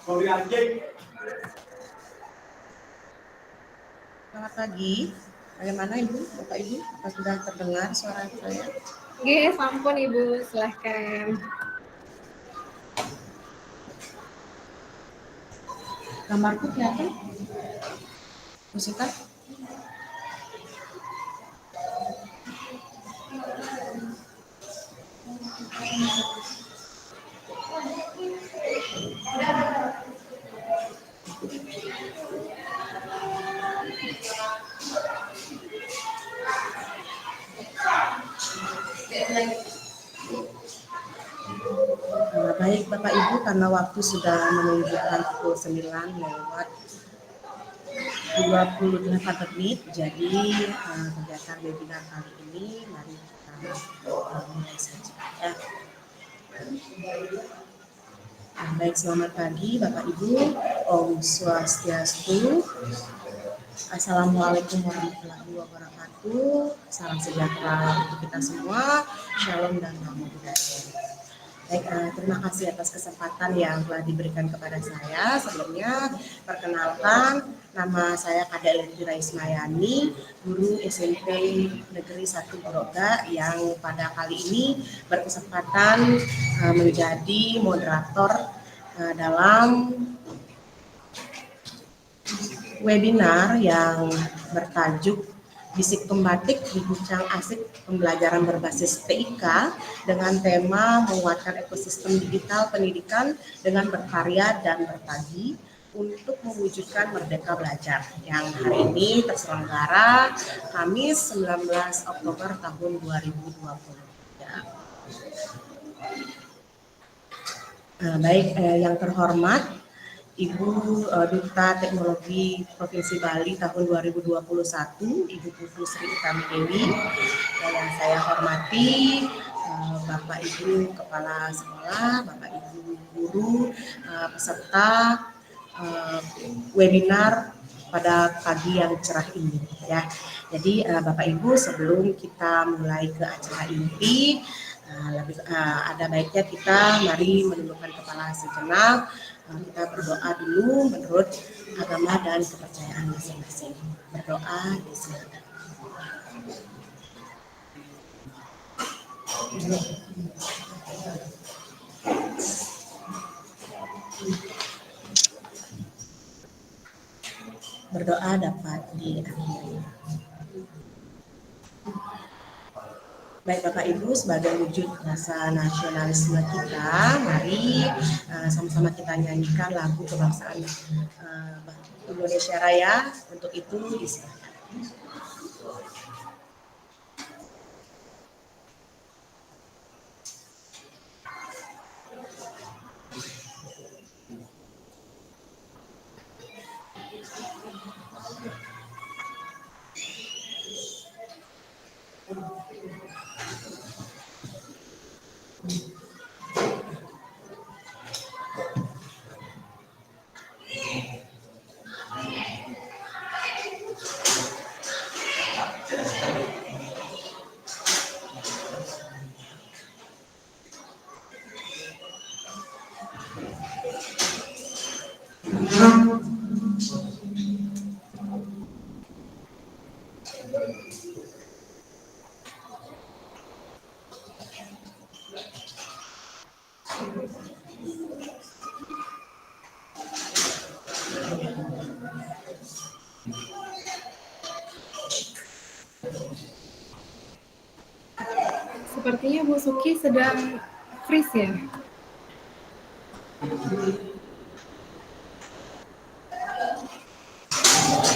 Selamat pagi. Bagaimana Ibu, Bapak Ibu? Apa sudah terdengar suara saya? Oke, sampun Ibu, silahkan. Gambarku kelihatan? Musika? Baik Bapak Ibu, karena waktu sudah menunjukkan pukul 9:28, jadi kegiatan webinar kali ini mari kita mulai saja ya. Baik, selamat pagi Bapak Ibu, Om Swastiastu, Assalamualaikum warahmatullahi wabarakatuh, salam sejahtera untuk kita semua, Shalom dan Namo Buddhaya. Baik, terima kasih atas kesempatan yang telah diberikan kepada saya. Sebelumnya, perkenalkan, nama saya Kak Elvira Ismayani, guru SMP Negeri 1 Groga yang pada kali ini berkesempatan menjadi moderator dalam webinar yang bertajuk Bisik Pembatik Bincang Asik Pembelajaran Berbasis TIK dengan tema menguatkan ekosistem digital pendidikan dengan berkarya dan berbagi untuk mewujudkan Merdeka Belajar yang hari ini terselenggara Kamis 19 Oktober tahun 2020. Baik, yang terhormat Ibu Duta Teknologi Provinsi Bali tahun 2021, Ibu Putu Sri Utami Dewi, yang saya hormati Bapak Ibu Kepala Sekolah, Bapak Ibu Guru, peserta webinar pada pagi yang cerah ini ya. Jadi Bapak Ibu, sebelum kita mulai ke acara inti, ada baiknya kita mari menundukkan kepala sejenak. Kita berdoa dulu menurut agama dan kepercayaan masing-masing. Berdoa di sini. Berdoa dapat diakhiri. Baik Bapak Ibu, sebagai wujud rasa nasionalisme kita, mari sama-sama kita nyanyikan lagu kebangsaan Indonesia Raya. Untuk itu disilakan. Sepertinya Bu Suki sedang freeze ya?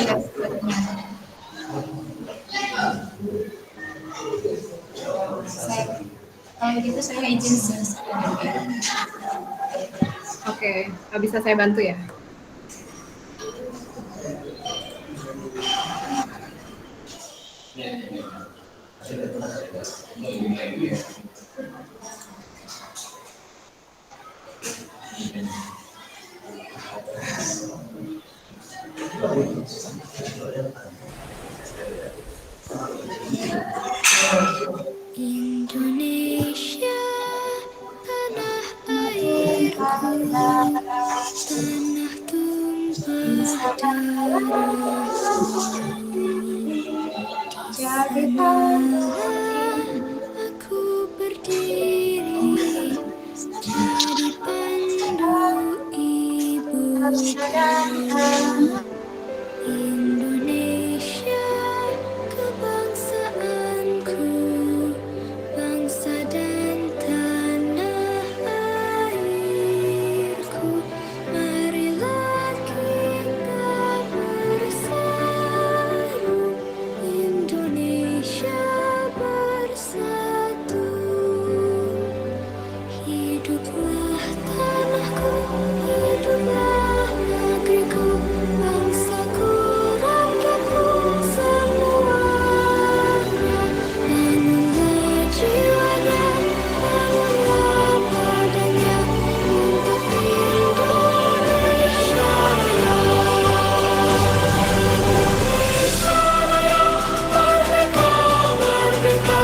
Iya, sepertinya. Kalau gitu saya izin selesai. Oke, bisa saya bantu ya? Indonesia tanah airku, Tanah tumpah darahmu, Jadi sanalah aku berdiri, jadi pandu ibuku. Indonesia kebangsaanku, bangsa dan tanah airku. Marilah kita bersatu, Indonesia bersatu. Hiduplah tanahku, hiduplah negeriku, bangsaku, rakyatku semuanya. Bangunlah jiwanya, bangunlah padanya untuk Indonesia Raya. Merdeka, merdeka,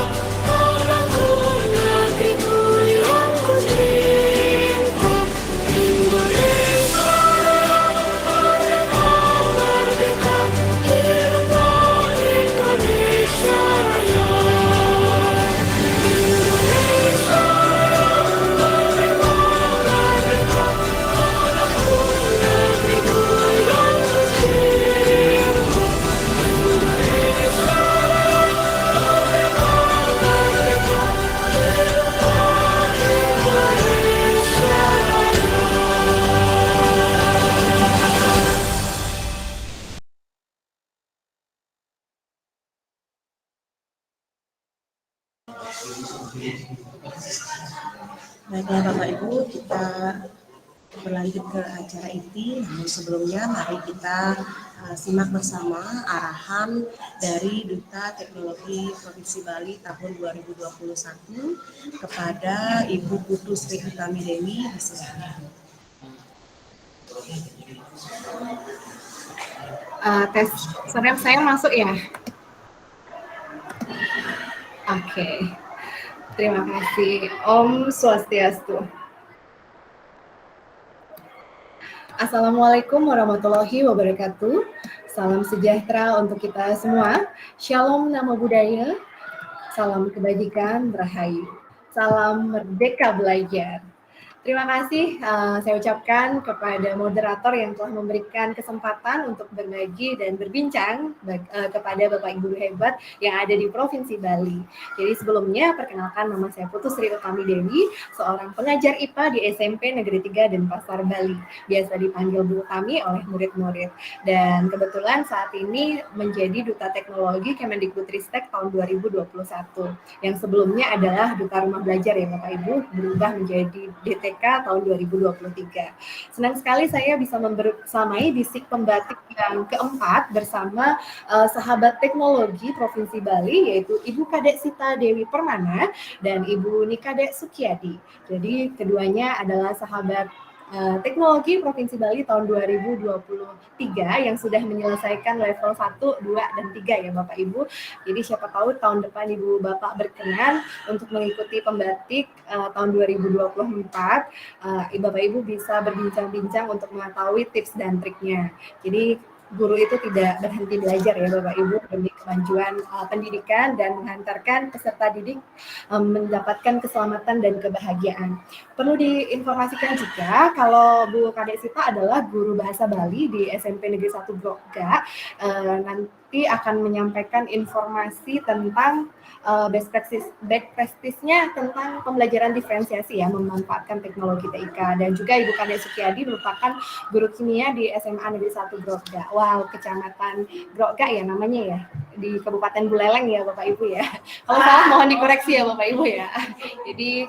tanahku, negeriku yang ku cinta. Indonesia Raya, merdeka, merdeka, hiduplah Indonesia Raya. Indonesia merdeka, merdeka, tanahku, negeriku yang ku cinta. Indonesia merdeka, merdeka, hiduplah Indonesia Baiklah Bapak Ibu, kita berlanjut ke acara inti. Namun sebelumnya mari kita simak bersama arahan dari Duta Teknologi Provinsi Bali tahun 2021 kepada Ibu Putu Sri Utami Dewi. Disilakan. Tes suara saya masuk ya? Oke. Terima kasih. Om Swastiastu. Assalamualaikum warahmatullahi wabarakatuh. Salam sejahtera untuk kita semua. Shalom Namo Buddhaya. Salam kebajikan Rahayu. Salam merdeka belajar. Terima kasih saya ucapkan kepada moderator yang telah memberikan kesempatan untuk berbagi dan berbincang kepada Bapak Ibu hebat yang ada di Provinsi Bali. Jadi sebelumnya perkenalkan, nama saya Putu Sri Utami Dewi, seorang pengajar IPA di SMP Negeri 3 Denpasar, Bali. Biasa dipanggil Bu Utami oleh murid-murid. Dan kebetulan saat ini menjadi Duta Teknologi Kemendikbudristek tahun 2021. Yang sebelumnya adalah Duta Rumah Belajar ya Bapak Ibu, berubah menjadi DTK tahun 2023. Senang sekali saya bisa membersamai bisik pembatik yang keempat bersama sahabat teknologi Provinsi Bali, yaitu Ibu Kadek Sita Dewi Permana dan Ibu Nikadek Sukiadi. Jadi keduanya adalah sahabat teknologi Provinsi Bali tahun 2023 yang sudah menyelesaikan level 1, 2, dan 3 ya Bapak Ibu. Jadi siapa tahu tahun depan Ibu Bapak berkenan untuk mengikuti pembatik tahun 2024, Bapak Ibu bisa berbincang-bincang untuk mengetahui tips dan triknya. Jadi guru itu tidak berhenti belajar ya Bapak Ibu demi kemajuan pendidikan dan menghantarkan peserta didik mendapatkan keselamatan dan kebahagiaan. Perlu diinformasikan juga kalau Bu Kadek Sita adalah guru bahasa Bali di SMP Negeri 1 Grogga, nanti akan menyampaikan informasi tentang best practice-nya tentang pembelajaran diferensiasi ya, memanfaatkan teknologi TIK. Dan juga Ibu Kadek Sukiadi merupakan guru kimia di SMA Negeri 1 Grogga. Wow, Kecamatan Grogga ya namanya ya, di Kabupaten Buleleng ya Bapak Ibu ya. Kalau salah mohon dikoreksi ya Bapak Ibu ya. Jadi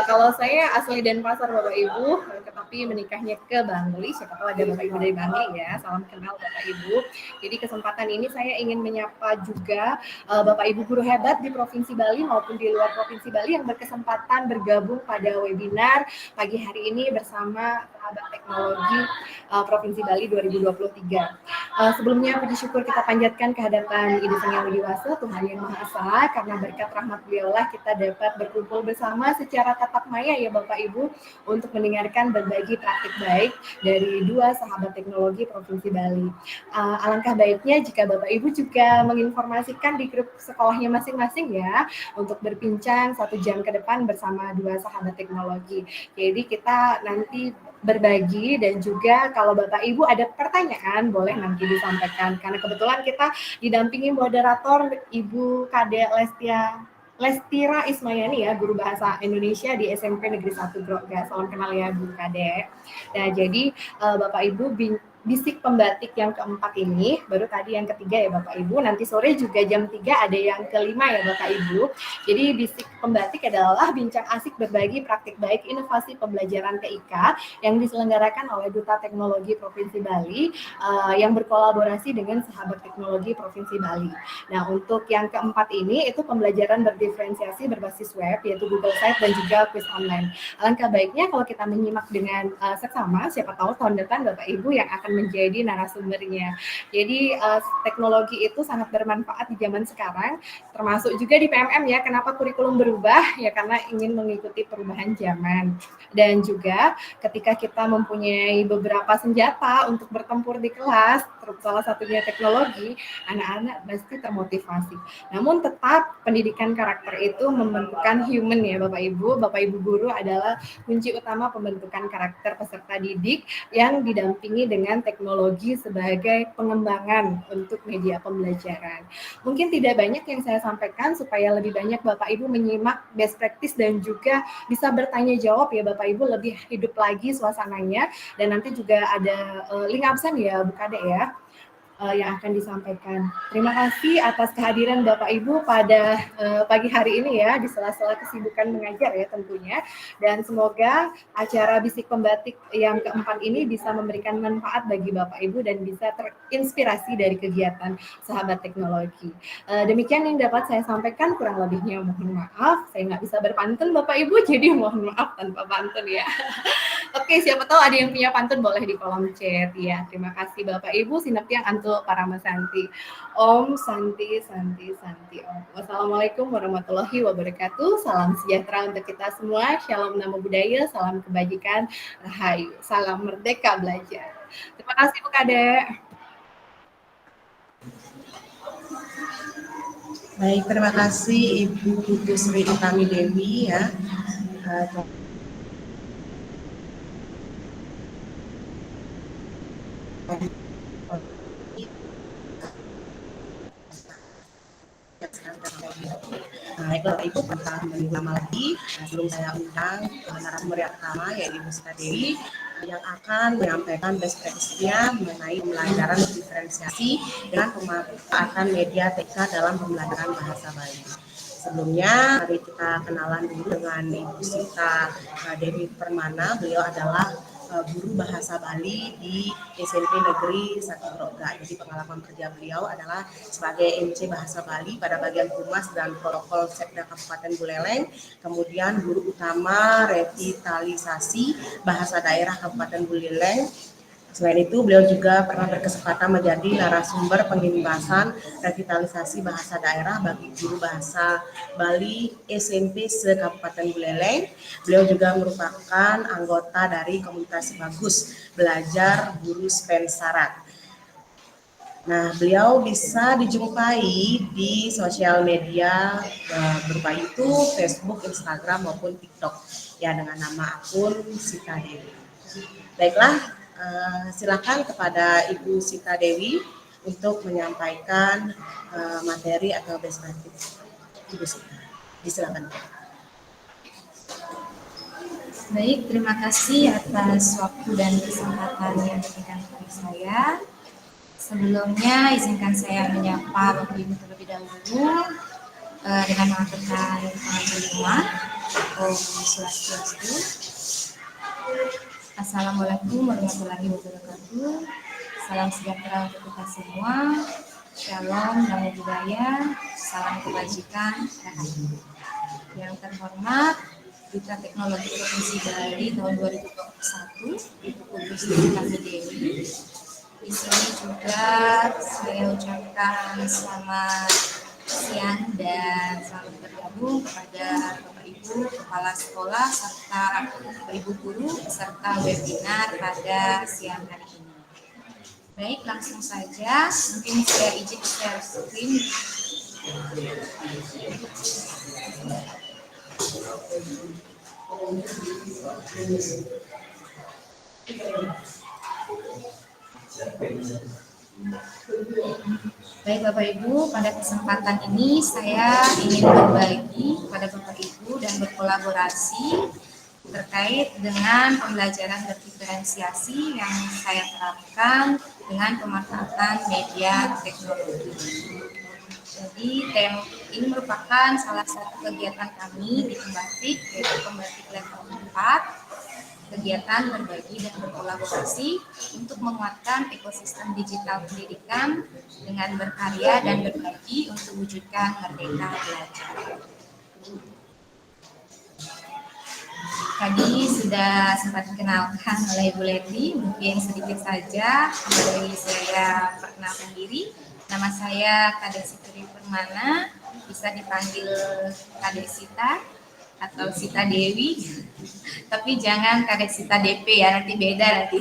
kalau saya asli Denpasar Bapak Ibu, tetapi menikahnya ke Bangli. Siapa tahu ada Bapak Ibu dari Bangli ya. Salam kenal Bapak Ibu. Jadi kesempatan ini saya ingin menyapa juga Bapak Ibu guru hebat di Provinsi Bali maupun di luar Provinsi Bali yang berkesempatan bergabung pada webinar pagi hari ini bersama sahabat teknologi Provinsi Bali 2023. Sebelumnya puji syukur kita panjatkan kehadiran Ibu Sang Yang Widi Wasa, Tuhan Yang Maha Esa, karena berkat rahmat beliaulah kita dapat berkumpul bersama secara tatap maya ya Bapak Ibu untuk mendengarkan berbagai berbagi praktik baik dari dua sahabat teknologi Provinsi Bali. Alangkah baiknya jika Bapak Ibu juga menginformasikan di grup sekolahnya masing-masing ya, untuk berbincang 1 jam ke depan bersama dua sahabat teknologi. Jadi kita nanti berbagi dan juga kalau Bapak Ibu ada pertanyaan boleh nanti disampaikan karena kebetulan kita didampingi moderator Ibu Kade Lestira Ismayani ya, guru bahasa Indonesia di SMP Negeri 1 Grogga. Salam kenal ya Bu Kade. Nah, jadi Bapak Ibu bisik pembatik yang keempat ini, baru tadi yang ketiga ya Bapak Ibu, nanti sore juga jam 3 ada yang kelima ya Bapak Ibu. Jadi bisik pembatik adalah bincang asik berbagi praktik baik inovasi pembelajaran TIK yang diselenggarakan oleh Duta Teknologi Provinsi Bali yang berkolaborasi dengan sahabat teknologi Provinsi Bali. Nah, untuk yang keempat ini itu pembelajaran berdiferensiasi berbasis web yaitu Google Site dan juga quiz online. Alangkah baiknya kalau kita menyimak dengan seksama, siapa tahu tahun depan Bapak Ibu yang akan menjadi narasumbernya. Jadi teknologi itu sangat bermanfaat di zaman sekarang, termasuk juga di PMM ya. Kenapa kurikulum berubah? Ya karena ingin mengikuti perubahan zaman. Dan juga ketika kita mempunyai beberapa senjata untuk bertempur di kelas, salah satunya teknologi, anak-anak pasti termotivasi. Namun tetap pendidikan karakter itu membentukkan human ya Bapak Ibu. Bapak Ibu guru adalah kunci utama pembentukan karakter peserta didik yang didampingi dengan teknologi sebagai pengembangan untuk media pembelajaran. Mungkin tidak banyak yang saya sampaikan supaya lebih banyak Bapak Ibu menyimak best practice dan juga bisa bertanya jawab ya Bapak Ibu, lebih hidup lagi suasananya. Dan nanti juga ada link absen ya Bu Kade ya, yang akan disampaikan. Terima kasih atas kehadiran Bapak Ibu pada pagi hari ini ya, di sela-sela kesibukan mengajar ya tentunya. Dan semoga acara Bisik Pembatik yang keempat ini bisa memberikan manfaat bagi Bapak Ibu dan bisa terinspirasi dari kegiatan sahabat teknologi. Demikian yang dapat saya sampaikan, kurang lebihnya mohon maaf. Saya nggak bisa berpantun Bapak Ibu, jadi mohon maaf tanpa pantun ya. Oke, siapa tahu ada yang punya pantun boleh di kolom chat ya. Terima kasih Bapak Ibu, Sinaptiang Antu Paramasanti. Om Santi Santi Santi Om. Wassalamualaikum warahmatullahi wabarakatuh. Salam sejahtera untuk kita semua. Shalom Namo Buddhaya, salam kebajikan, rahayu. Salam merdeka belajar. Terima kasih Bu Kade. Baik, terima kasih Ibu Putu Sri Utami Dewi ya. Baiklah Ibu, tanpa lama lagi, sebelum saya undang narasumber yang pertama yaitu Ibu Sita Dewi yang akan menyampaikan best practice-nya mengenai pembelajaran diferensiasi dengan pemanfaatan media TK dalam pembelajaran bahasa Bali. Sebelumnya, mari kita kenalan dulu dengan Ibu Sita Dewi Permana. Beliau adalah guru bahasa Bali di SMP Negeri 1 Grogga. Jadi pengalaman kerja beliau adalah sebagai MC Bahasa Bali pada bagian humas dan protokol Sekda Kabupaten Buleleng, kemudian guru utama revitalisasi bahasa daerah Kabupaten Buleleng. Selain itu, beliau juga pernah berkesempatan menjadi narasumber pembahasan revitalisasi bahasa daerah bagi guru bahasa Bali SMP se-Kabupaten Buleleng. Beliau juga merupakan anggota dari komunitas Bagus Belajar Guru Spensarat. Nah, beliau bisa dijumpai di sosial media berupa YouTube, Facebook, Instagram maupun TikTok ya dengan nama akun Sita Dewi. Baiklah, silakan kepada Ibu Sita Dewi untuk menyampaikan materi atau best practice. Ibu Sita, disilakan. Baik, terima kasih atas waktu dan kesempatan yang diberikan kepada saya. Sebelumnya izinkan saya menyapa Bapak Ibu terlebih dahulu dengan mengatakan salam Om Swastiastu. Assalamualaikum warahmatullahi wabarakatuh. Salam sejahtera untuk kita semua. Shalom, Namo Buddhaya, salam kebajikan, rahayu. Yang terhormat, Duta Teknologi Provinsi Bali tahun 2021, Ibu Putu Sri Utami Dewi. Di sini juga saya ucapkan selamat siang dan selamat bergabung kepada Bapak Ibu kepala sekolah serta Ibu guru serta webinar pada siang hari ini. Baik, langsung saja. Mungkin saya izin share screen. Baik Bapak Ibu, pada kesempatan ini saya ingin berbagi kepada Bapak Ibu dan berkolaborasi terkait dengan pembelajaran berdiferensiasi yang saya terapkan dengan pemanfaatan media teknologi. Jadi ini merupakan salah satu kegiatan kami di Pembatik, yaitu Pembatik level 4, kegiatan berbagi dan berkolaborasi untuk menguatkan ekosistem digital pendidikan dengan berkarya dan berbagi untuk wujudkan merdeka belajar. Tadi sudah sempat dikenalkan oleh Bu Leti, mungkin sedikit saja dari saya perkenalkan diri. Nama saya Kadek Sitri Permana, bisa dipanggil Kadek Sita atau Sita Dewi, tapi jangan Kadek Sita DP ya, nanti beda nanti.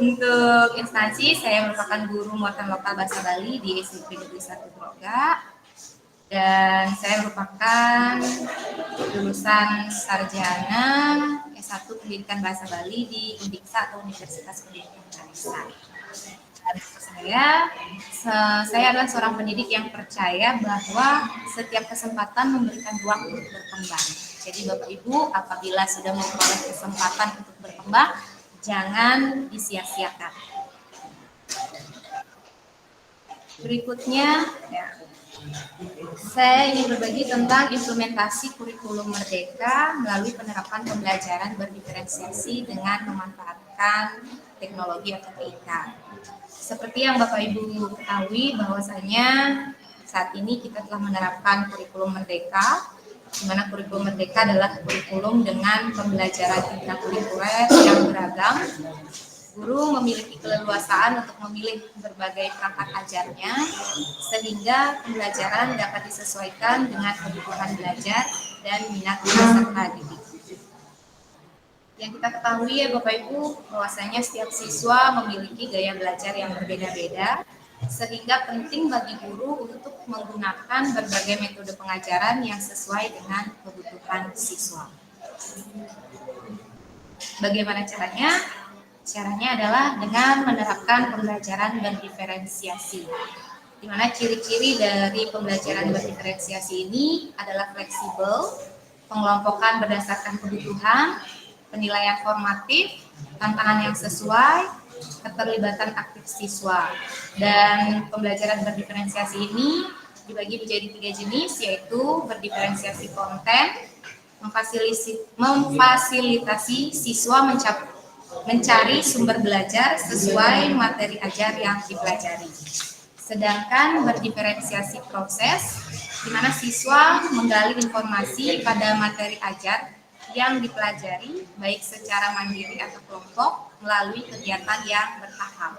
Untuk instansi, saya merupakan guru muatan lokal bahasa Bali di SMP Negeri 1 Broga, dan saya merupakan lulusan sarjana S1 Pendidikan Bahasa Bali di Undiksa atau Universitas Pendidikan Indonesia. Saya adalah seorang pendidik yang percaya bahwa setiap kesempatan memberikan ruang untuk berkembang. Jadi Bapak Ibu, apabila sudah memperoleh kesempatan untuk berkembang, jangan disia-siakan. Berikutnya, saya ingin berbagi tentang implementasi kurikulum Merdeka melalui penerapan pembelajaran berdiferensiasi dengan memanfaatkan teknologi atau TIK. Seperti yang Bapak Ibu ketahui bahwasanya saat ini kita telah menerapkan kurikulum Merdeka, di mana kurikulum Merdeka adalah kurikulum dengan pembelajaran intrakurikuler yang beragam. Guru memiliki keleluasaan untuk memilih berbagai perangkat ajarnya, sehingga pembelajaran dapat disesuaikan dengan kebutuhan belajar dan minat peserta didik. Yang kita ketahui ya Bapak Ibu, bahwasanya setiap siswa memiliki gaya belajar yang berbeda-beda, sehingga penting bagi guru untuk menggunakan berbagai metode pengajaran yang sesuai dengan kebutuhan siswa. Bagaimana caranya? Caranya adalah dengan menerapkan pembelajaran berdiferensiasi. Di mana ciri-ciri dari pembelajaran berdiferensiasi ini adalah fleksibel, pengelompokan berdasarkan kebutuhan, penilaian formatif, tantangan yang sesuai, keterlibatan aktif siswa. Dan pembelajaran berdiferensiasi ini dibagi menjadi 3 jenis, yaitu berdiferensiasi konten, memfasilitasi siswa mencari sumber belajar sesuai materi ajar yang dipelajari. Sedangkan berdiferensiasi proses, di mana siswa menggali informasi pada materi ajar yang dipelajari baik secara mandiri atau kelompok melalui kegiatan yang bertahap.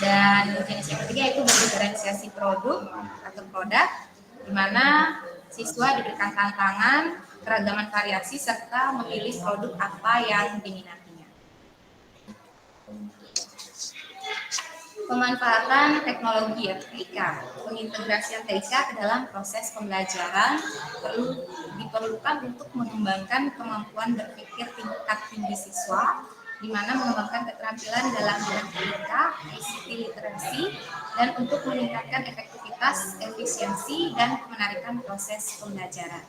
Dan jenis yang ketiga itu berdiferensiasi produk atau produk, di mana siswa diberikan tantangan, keragaman variasi serta memilih produk apa yang diminatinya. Pemanfaatan teknologi atau TIK. Pengintegrasian TIK ke dalam proses pembelajaran diperlukan untuk mengembangkan kemampuan berpikir tingkat tinggi siswa, di mana mengembangkan keterampilan dalam bidang TIK, ICT literasi, dan untuk meningkatkan efektivitas, efisiensi, dan menarikan proses pembelajaran.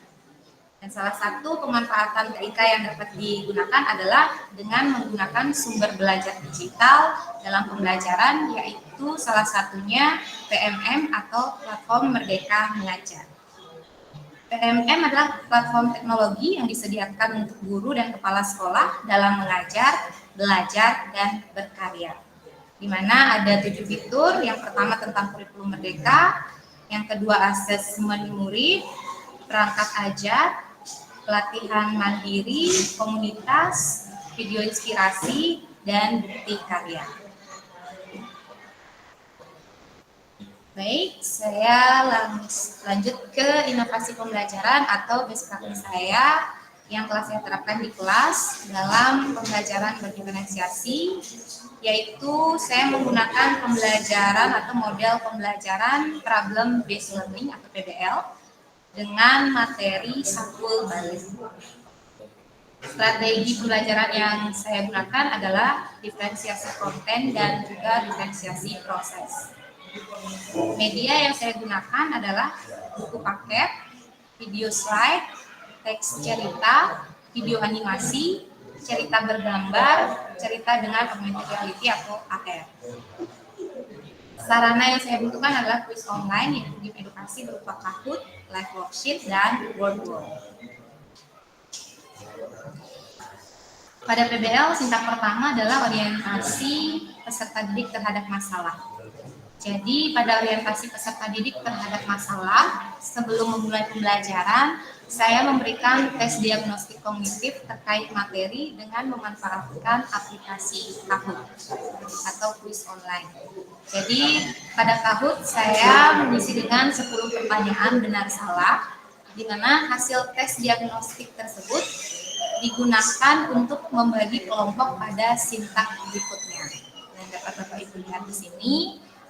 Dan salah satu pemanfaatan TIK yang dapat digunakan adalah dengan menggunakan sumber belajar digital dalam pembelajaran, yaitu salah satunya PMM atau Platform Merdeka Mengajar. PMM adalah platform teknologi yang disediakan untuk guru dan kepala sekolah dalam mengajar, belajar, dan berkarya. Di mana ada 7 fitur, yang pertama tentang kurikulum Merdeka, yang kedua asesmen murid, perangkat ajar, pelatihan mandiri, komunitas, video inspirasi, dan bukti karya. Baik, saya lanjut ke inovasi pembelajaran atau best practice saya yang telah saya terapkan di kelas dalam pembelajaran berdiferensiasi, yaitu saya menggunakan pembelajaran atau model pembelajaran problem based learning atau PBL dengan materi Sampul Bali. Strategi pembelajaran yang saya gunakan adalah diferensiasi konten dan juga diferensiasi proses. Media yang saya gunakan adalah buku paket, video slide, teks cerita, video animasi, cerita bergambar, cerita dengan augmented reality atau AR. Sarana yang saya butuhkan adalah kuis online yaitu game edukasi berupa Kahoot, live worksheet, dan word wall. Pada PBL, sintak pertama adalah orientasi peserta didik terhadap masalah. Jadi pada orientasi peserta didik terhadap masalah, sebelum memulai pembelajaran, saya memberikan tes diagnostik kognitif terkait materi dengan memanfaatkan aplikasi Kahoot atau kuis online. Jadi pada Kahoot saya mengisi dengan 10 pertanyaan benar salah, di mana hasil tes diagnostik tersebut digunakan untuk membagi kelompok pada sintak berikutnya. Dan dapat Bapak Ibu lihat di sini.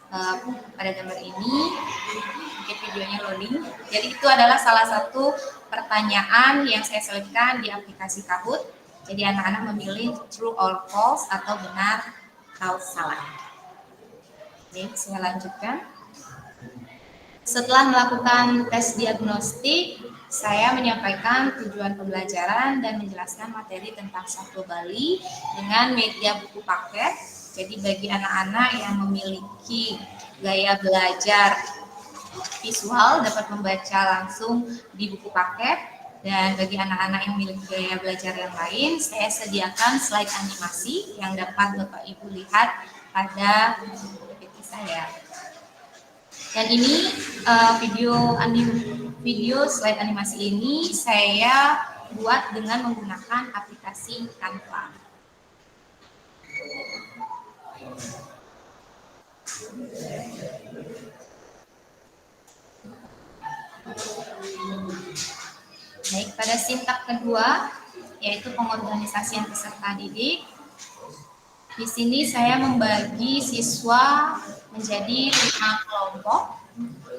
Pada gambar ini, mungkin videonya loading. Jadi itu adalah salah satu pertanyaan yang saya selipkan di aplikasi Kahoot. Jadi anak-anak memilih true or false atau benar atau salah. Baik, saya lanjutkan. Setelah melakukan tes diagnostik, saya menyampaikan tujuan pembelajaran dan menjelaskan materi tentang Sampul Bali dengan media buku paket. Jadi bagi anak-anak yang memiliki gaya belajar visual dapat membaca langsung di buku paket, dan bagi anak-anak yang memiliki gaya belajar yang lain, saya sediakan slide animasi yang dapat Bapak Ibu lihat pada PPT saya. Dan ini video slide animasi ini saya buat dengan menggunakan aplikasi Canva. Baik, pada sintak kedua yaitu pengorganisasian peserta didik. Di sini saya membagi siswa menjadi 5 kelompok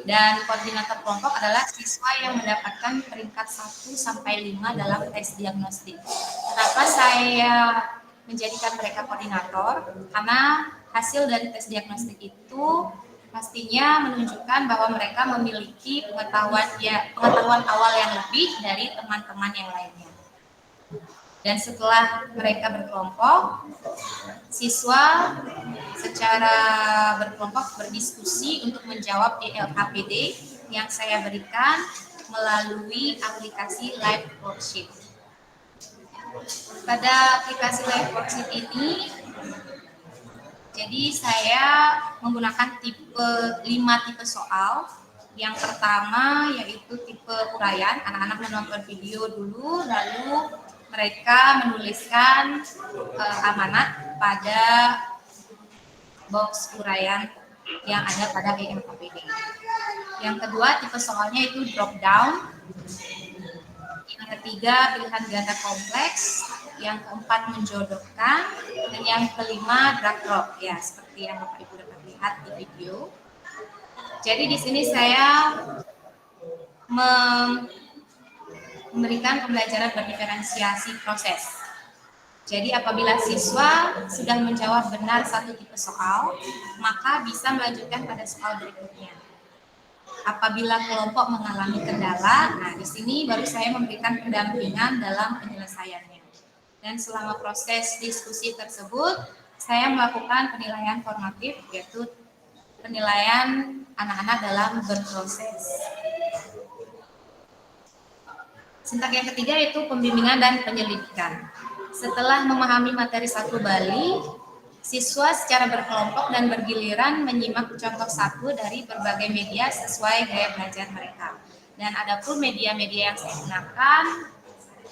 dan koordinator kelompok adalah siswa yang mendapatkan peringkat 1 sampai 5 dalam tes diagnostik. Kenapa saya menjadikan mereka koordinator? Karena hasil dari tes diagnostik itu pastinya menunjukkan bahwa mereka memiliki pengetahuan awal yang lebih dari teman-teman yang lainnya. Dan setelah mereka berkelompok, siswa secara berkelompok berdiskusi untuk menjawab LHPD yang saya berikan melalui aplikasi Live Worksheet. Pada aplikasi Live Worksheet ini, jadi saya menggunakan 5 tipe soal. Yang pertama yaitu tipe uraian, anak-anak menonton video dulu, lalu mereka menuliskan amanat pada box uraian yang ada pada LHPD. Yang kedua tipe soalnya itu drop down. Yang ketiga pilihan ganda kompleks. Yang keempat menjodohkan, dan yang kelima drag drop, ya seperti yang Bapak Ibu dapat lihat di video. Jadi di sini saya memberikan pembelajaran berdiferensiasi proses. Jadi apabila siswa sudah menjawab benar satu tipe soal, maka bisa melanjutkan pada soal berikutnya. Apabila kelompok mengalami kendala, nah di sini baru saya memberikan pendampingan dalam penyelesaiannya. Dan selama proses diskusi tersebut, saya melakukan penilaian formatif, yaitu penilaian anak-anak dalam berproses. Sintak yang ketiga yaitu pembimbingan dan penyelidikan. Setelah memahami materi Sampul Bali, siswa secara berkelompok dan bergiliran menyimak contoh satu dari berbagai media sesuai gaya belajar mereka. Dan ada pun media-media yang saya gunakan,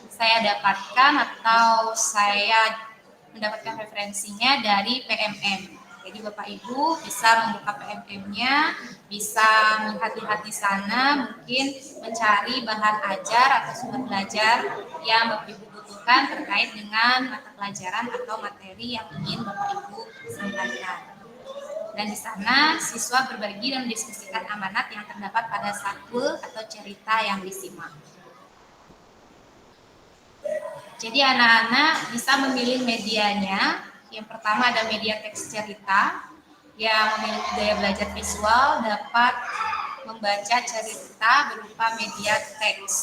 saya dapatkan atau saya mendapatkan referensinya dari PMM, Jadi Bapak Ibu bisa membuka PMM-nya, bisa melihat-lihat di sana, mungkin mencari bahan ajar atau sumber belajar yang Bapak Ibu butuhkan terkait dengan mata pelajaran atau materi yang ingin Bapak Ibu sampaikan. Dan di sana siswa berbagi dan mendiskusikan amanat yang terdapat pada saku atau cerita yang disimak. Jadi anak-anak bisa memilih medianya. Yang pertama ada media teks cerita yang memiliki gaya belajar visual, dapat membaca cerita berupa media teks.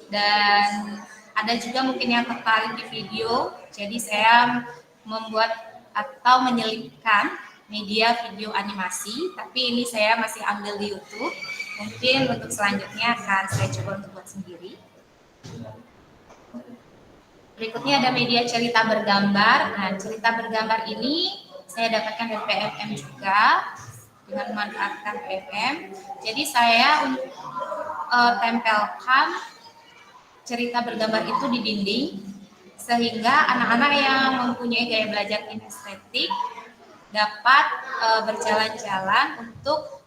Dan ada juga mungkin yang tertarik di video, jadi saya membuat atau menyelipkan media video animasi, tapi ini saya masih ambil di YouTube. Mungkin untuk selanjutnya akan saya coba untuk buat sendiri. Berikutnya ada media cerita bergambar. Nah, cerita bergambar ini saya dapatkan dari PMM juga dengan memanfaatkan PMM. Jadi saya tempelkan cerita bergambar itu di dinding sehingga anak-anak yang mempunyai gaya belajar kinestetik dapat berjalan-jalan untuk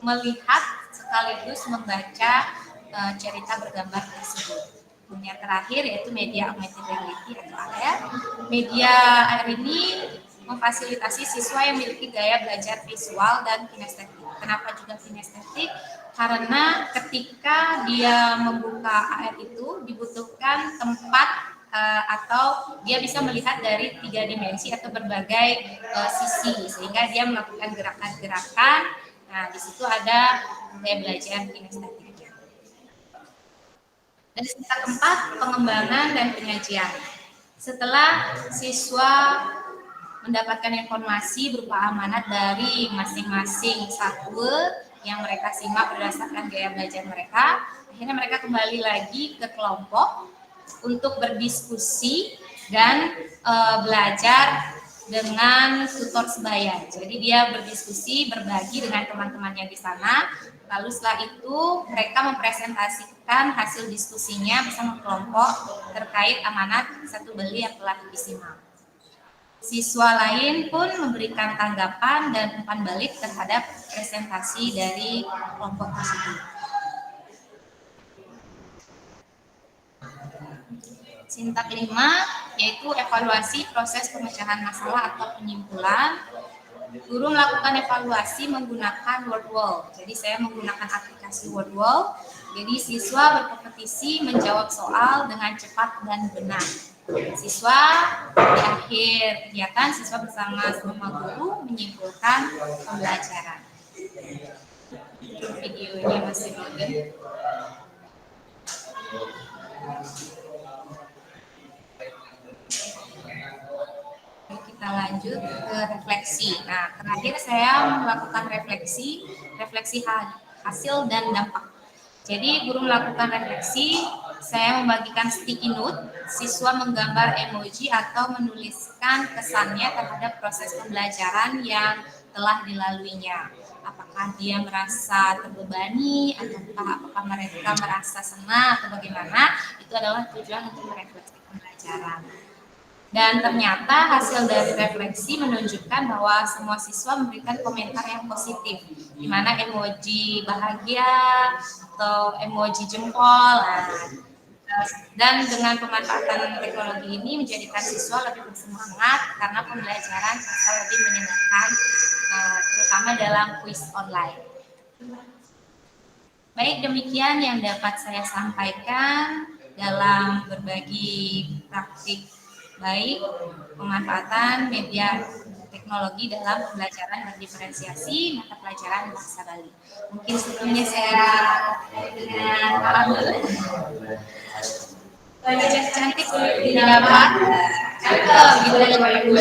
melihat sekaligus membaca cerita bergambar tersebut. Yang terakhir yaitu media augmented reality atau AR. Media AR ini memfasilitasi siswa yang memiliki gaya belajar visual dan kinestetik. Kenapa juga kinestetik? Karena ketika dia membuka AR itu dibutuhkan tempat atau dia bisa melihat dari 3 dimensi atau berbagai sisi sehingga dia melakukan gerakan-gerakan. Nah, di situ ada gaya belajar kinestetik. Dan sisa keempat, pengembangan dan penyajian. Setelah siswa mendapatkan informasi berupa amanat dari masing-masing satwa yang mereka simak berdasarkan gaya belajar mereka, akhirnya mereka kembali lagi ke kelompok untuk berdiskusi dan belajar dengan tutor sebaya. Jadi dia berdiskusi, berbagi dengan teman-temannya di sana. Lalu setelah itu mereka mempresentasikan hasil diskusinya bersama kelompok terkait amanat satu beli yang telah disimak. Siswa lain pun memberikan tanggapan dan umpan balik terhadap presentasi dari kelompok tersebut. Sintak 5 yaitu evaluasi proses pemecahan masalah atau penyimpulan. Guru melakukan evaluasi menggunakan word wall. Jadi saya menggunakan aplikasi word wall. Jadi siswa berkompetisi menjawab soal dengan cepat dan benar. Siswa di akhir kegiatan siswa bersama guru menyimpulkan pembelajaran. Videonya masih loading. Kita lanjut ke refleksi. Nah, terakhir saya melakukan refleksi hasil dan dampak. Jadi guru melakukan refleksi, saya membagikan sticky note, siswa menggambar emoji atau menuliskan kesannya terhadap proses pembelajaran yang telah dilaluinya. Apakah dia merasa terbebani, apakah mereka merasa senang atau bagaimana? Itu adalah tujuan untuk merefleksi pembelajaran. Dan ternyata hasil dari refleksi menunjukkan bahwa semua siswa memberikan komentar yang positif, di mana emoji bahagia atau emoji jempol. Dan dengan pemanfaatan teknologi ini menjadikan siswa lebih bersemangat karena pembelajaran terasa lebih menyenangkan, terutama dalam kuis online. Baik, demikian yang dapat saya sampaikan dalam berbagi praktik baik pemanfaatan media teknologi dalam pembelajaran berdiferensiasi mata pelajaran bahasa Bali. Mungkin sebelumnya saya dengan Pak wajah cantik didapat cakep gitu ya Bapak Ibu.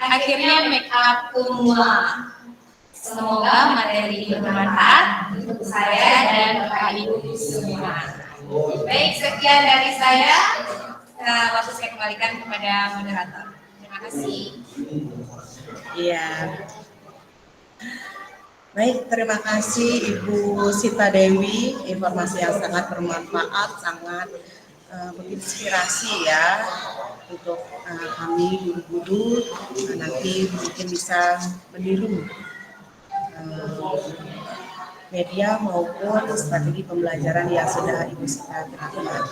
Akhirnya make up semua. Semoga materi ini bermanfaat untuk saya dan Bapak Ibu semua. Baik, sekian dari saya. Waktu saya kembalikan kepada moderator. Terima kasih. Iya. Baik, terima kasih Ibu Sita Dewi. Informasi yang sangat bermanfaat, sangat menginspirasi ya untuk kami guru-guru nanti mungkin bisa meniru media maupun strategi pembelajaran yang sudah Ibu Sita terapkan.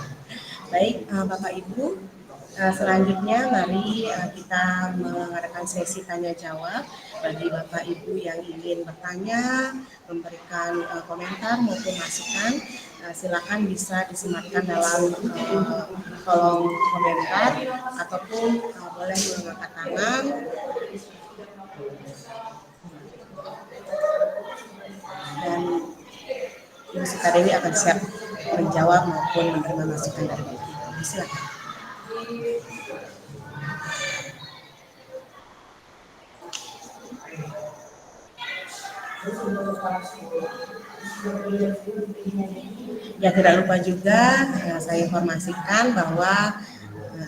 Baik, Bapak Ibu, selanjutnya mari kita mengadakan sesi tanya jawab bagi Bapak Ibu yang ingin bertanya, memberikan komentar maupun masukan. Silakan bisa disematkan dalam kolom komentar ataupun boleh mengangkat tangan. Dan Ibu Sita Dewi akan siap menjawab maupun menerima masukan dari Bapak Ibu. Silakan. Ya, tidak lupa juga saya informasikan bahwa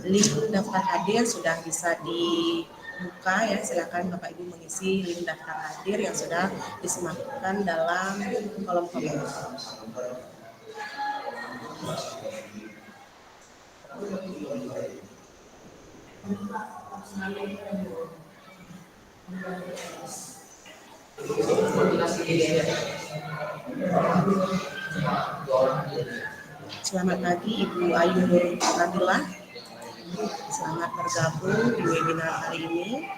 link daftar hadir sudah bisa dibuka ya. Silakan Bapak Ibu mengisi link daftar hadir yang sudah disematkan dalam kolom komentar. Selamat pagi Ibu Ayu Nur Nabila. Selamat bergabung di webinar hari ini.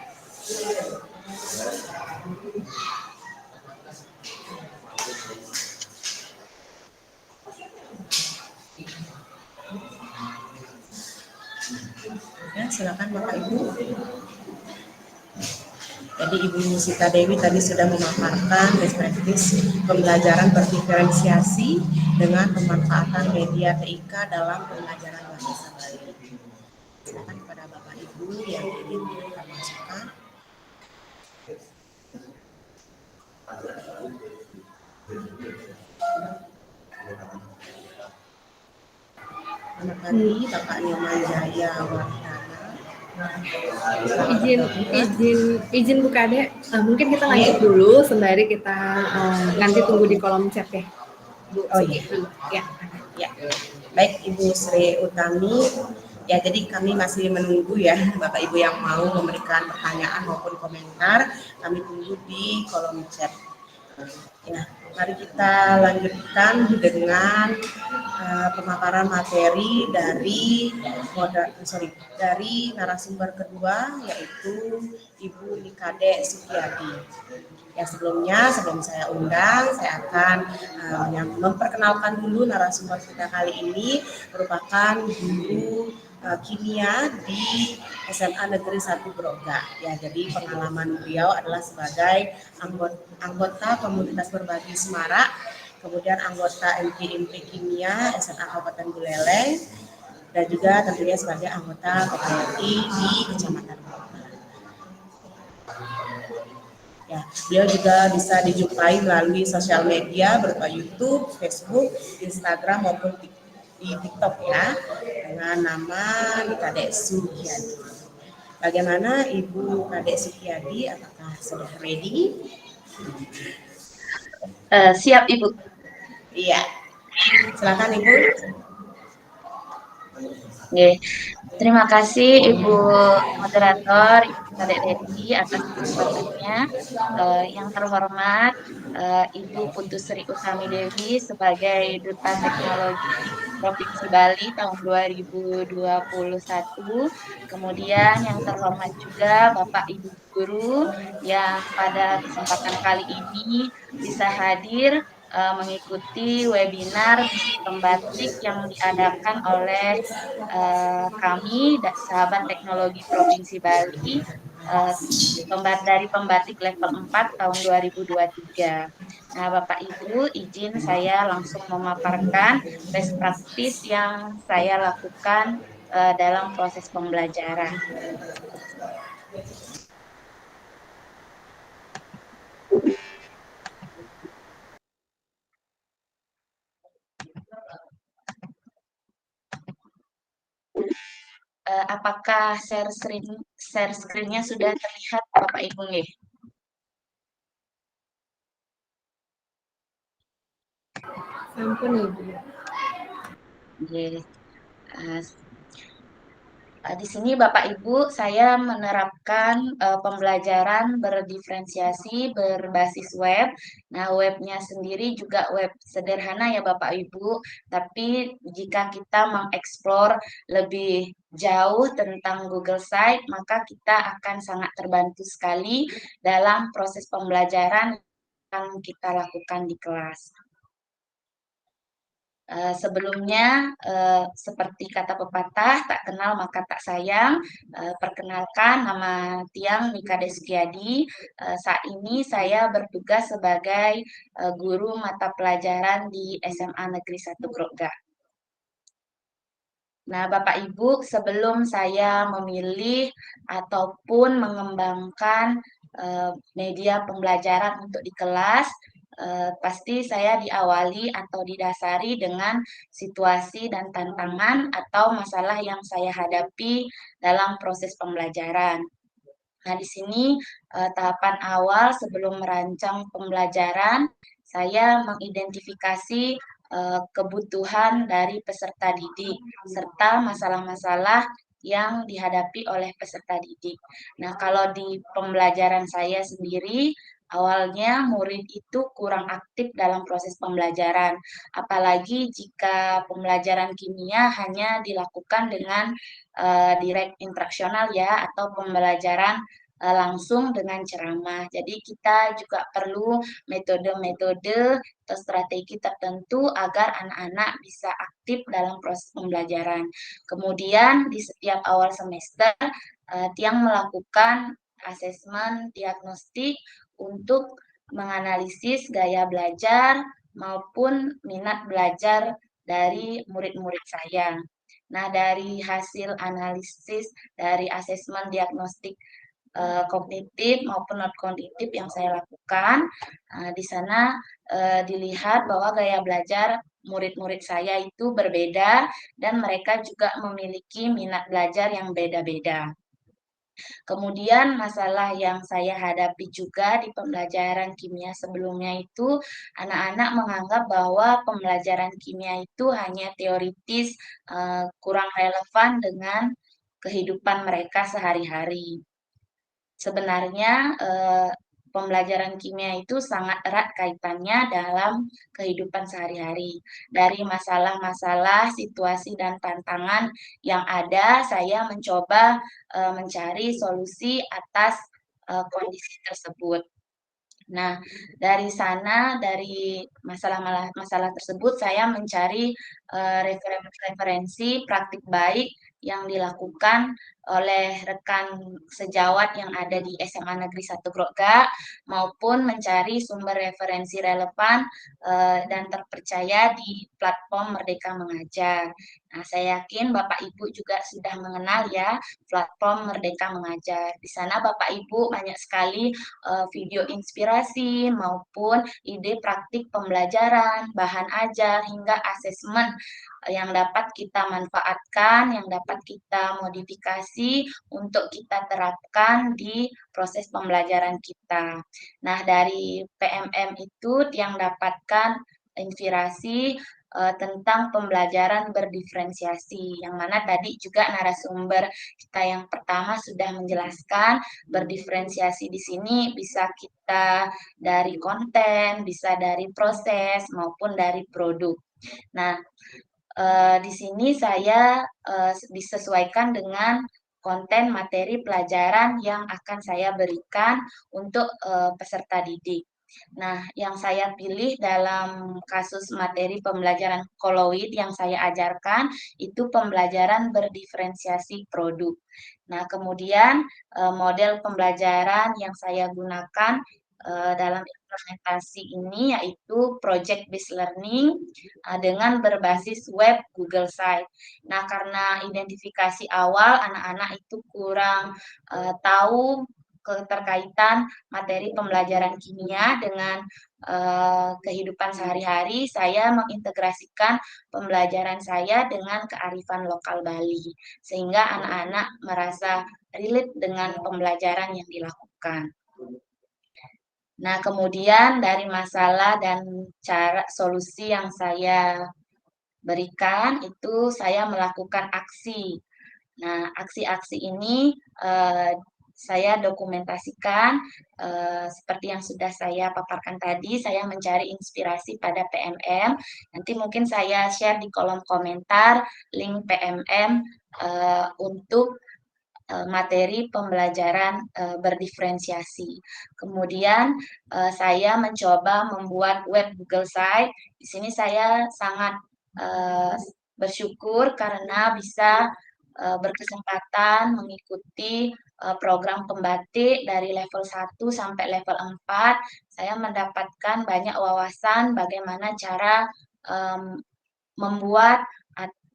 Ya, silakan Bapak Ibu. Jadi Ibu Sita Dewi tadi sudah memaparkan best practice pembelajaran berdiferensiasi dengan pemanfaatan media TIK dalam pembelajaran bahasa Bali. Silakan kepada Bapak Ibu yang ingin memberikan masukan. Selamat pagi Bapak Nyoman Jaya Wardana. izin Bu Kade, mungkin kita lanjut dulu sembari kita nanti tunggu di kolom chat ya Bu. Oh iya. Ya. Ya, baik Ibu Sri Utami. Ya, jadi kami masih menunggu ya Bapak Ibu yang mau memberikan pertanyaan maupun komentar. Kami tunggu di kolom chat. Ya, mari kita lanjutkan dengan pemaparan materi dari dari narasumber kedua yaitu Ibu Nikade Sukiyadi. Ya, sebelum saya undang, saya akan memperkenalkan dulu narasumber kita kali ini merupakan guru kimia di SMA Negeri 1 Broga. Ya, jadi pengalaman beliau adalah sebagai anggota komunitas berbagi Semarak, kemudian anggota MP Kimia SMA Kabupaten Buleleng, dan juga tentunya sebagai anggota KPRI di Kecamatan Broga. Ya, beliau juga bisa dijumpai melalui sosial media berupa YouTube, Facebook, Instagram maupun di TikTok ya, dengan nama Nikade Sukiyadi. Bagaimana Ibu Nikade Sukiyadi? Apakah sudah ready? Siap Ibu. Iya, silakan Ibu. Oke. Terima kasih Ibu Moderator, Ibu Kadek Devi atas kesempatannya. Yang terhormat Ibu Putu Sri Utami Dewi sebagai Duta Teknologi Provinsi Bali tahun 2021. Kemudian yang terhormat juga Bapak Ibu Guru yang pada kesempatan kali ini bisa hadir mengikuti webinar Bisnis Pembatik yang diadakan oleh kami sahabat teknologi Provinsi Bali dari pembatik level 4 tahun 2023. Nah, Bapak Ibu, izin saya langsung memaparkan best practice yang saya lakukan dalam proses pembelajaran. Apakah share screen-nya sudah terlihat Bapak Ibu nggih? Sampun Ibu. Nggih. Uh, Di sini Bapak Ibu saya menerapkan pembelajaran berdiferensiasi berbasis web. Nah, webnya sendiri juga web sederhana ya Bapak Ibu, tapi jika kita mengeksplor lebih jauh tentang Google Site, maka kita akan sangat terbantu sekali dalam proses pembelajaran yang kita lakukan di kelas. Sebelumnya, seperti kata pepatah, tak kenal maka tak sayang. Perkenalkan, nama Tiang Mika Deskiadi. Saat ini saya bertugas sebagai guru mata pelajaran di SMA Negeri 1 Grogga. Nah, Bapak Ibu, sebelum saya memilih ataupun mengembangkan media pembelajaran untuk di kelas, pasti saya diawali atau didasari dengan situasi dan tantangan atau masalah yang saya hadapi dalam proses pembelajaran. Nah, di sini tahapan awal sebelum merancang pembelajaran, saya mengidentifikasi kebutuhan dari peserta didik serta masalah-masalah yang dihadapi oleh peserta didik. Nah, kalau di pembelajaran saya sendiri, awalnya murid itu kurang aktif dalam proses pembelajaran, apalagi jika pembelajaran kimia hanya dilakukan dengan direct instruksional ya, atau pembelajaran langsung dengan ceramah. Jadi kita juga perlu metode-metode atau strategi tertentu agar anak-anak bisa aktif dalam proses pembelajaran. Kemudian di setiap awal semester, Tiang melakukan asesmen diagnostik untuk menganalisis gaya belajar maupun minat belajar dari murid-murid saya. Nah, dari hasil analisis dari asesmen diagnostik kognitif maupun non kognitif yang saya lakukan, di sana dilihat bahwa gaya belajar murid-murid saya itu berbeda dan mereka juga memiliki minat belajar yang beda-beda. Kemudian masalah yang saya hadapi juga di pembelajaran kimia sebelumnya itu, anak-anak menganggap bahwa pembelajaran kimia itu hanya teoritis, kurang relevan dengan kehidupan mereka sehari-hari. Sebenarnya pembelajaran kimia itu sangat erat kaitannya dalam kehidupan sehari-hari. Dari masalah-masalah, situasi, dan tantangan yang ada, saya mencoba mencari solusi atas kondisi tersebut. Nah, dari sana, dari masalah tersebut, saya mencari referensi praktik baik yang dilakukan oleh rekan sejawat yang ada di SMA Negeri 1 Grogga, maupun mencari sumber referensi relevan dan terpercaya di platform Merdeka Mengajar. Nah, saya yakin Bapak Ibu juga sudah mengenal ya platform Merdeka Mengajar. Di sana Bapak Ibu banyak sekali video inspirasi maupun ide praktik pembelajaran, bahan ajar, hingga asesmen yang dapat kita manfaatkan, yang dapat kita modifikasi untuk kita terapkan di proses pembelajaran kita. Nah, dari PMM itu yang dapatkan inspirasi tentang pembelajaran berdiferensiasi, yang mana tadi juga narasumber kita yang pertama sudah menjelaskan berdiferensiasi di sini bisa kita dari konten, bisa dari proses maupun dari produk. Nah, di sini saya disesuaikan dengan konten materi pelajaran yang akan saya berikan untuk peserta didik. Nah, yang saya pilih dalam kasus materi pembelajaran koloid yang saya ajarkan itu pembelajaran berdiferensiasi produk. Nah, kemudian model pembelajaran yang saya gunakan dalam implementasi ini yaitu project based learning dengan berbasis web Google Site. Nah, karena identifikasi awal anak-anak itu kurang tahu keterkaitan materi pembelajaran kimia dengan kehidupan sehari-hari, saya mengintegrasikan pembelajaran saya dengan kearifan lokal Bali, sehingga anak-anak merasa relate dengan pembelajaran yang dilakukan. Nah, kemudian dari masalah dan cara solusi yang saya berikan itu saya melakukan aksi. Nah, aksi-aksi ini saya dokumentasikan seperti yang sudah saya paparkan tadi. Saya mencari inspirasi pada PMM. Nanti mungkin saya share di kolom komentar link PMM untuk materi pembelajaran berdiferensiasi. Kemudian saya mencoba membuat web Google Site. Di sini saya sangat bersyukur karena bisa berkesempatan mengikuti program pembatik dari level 1 sampai level 4. Saya mendapatkan banyak wawasan bagaimana cara membuat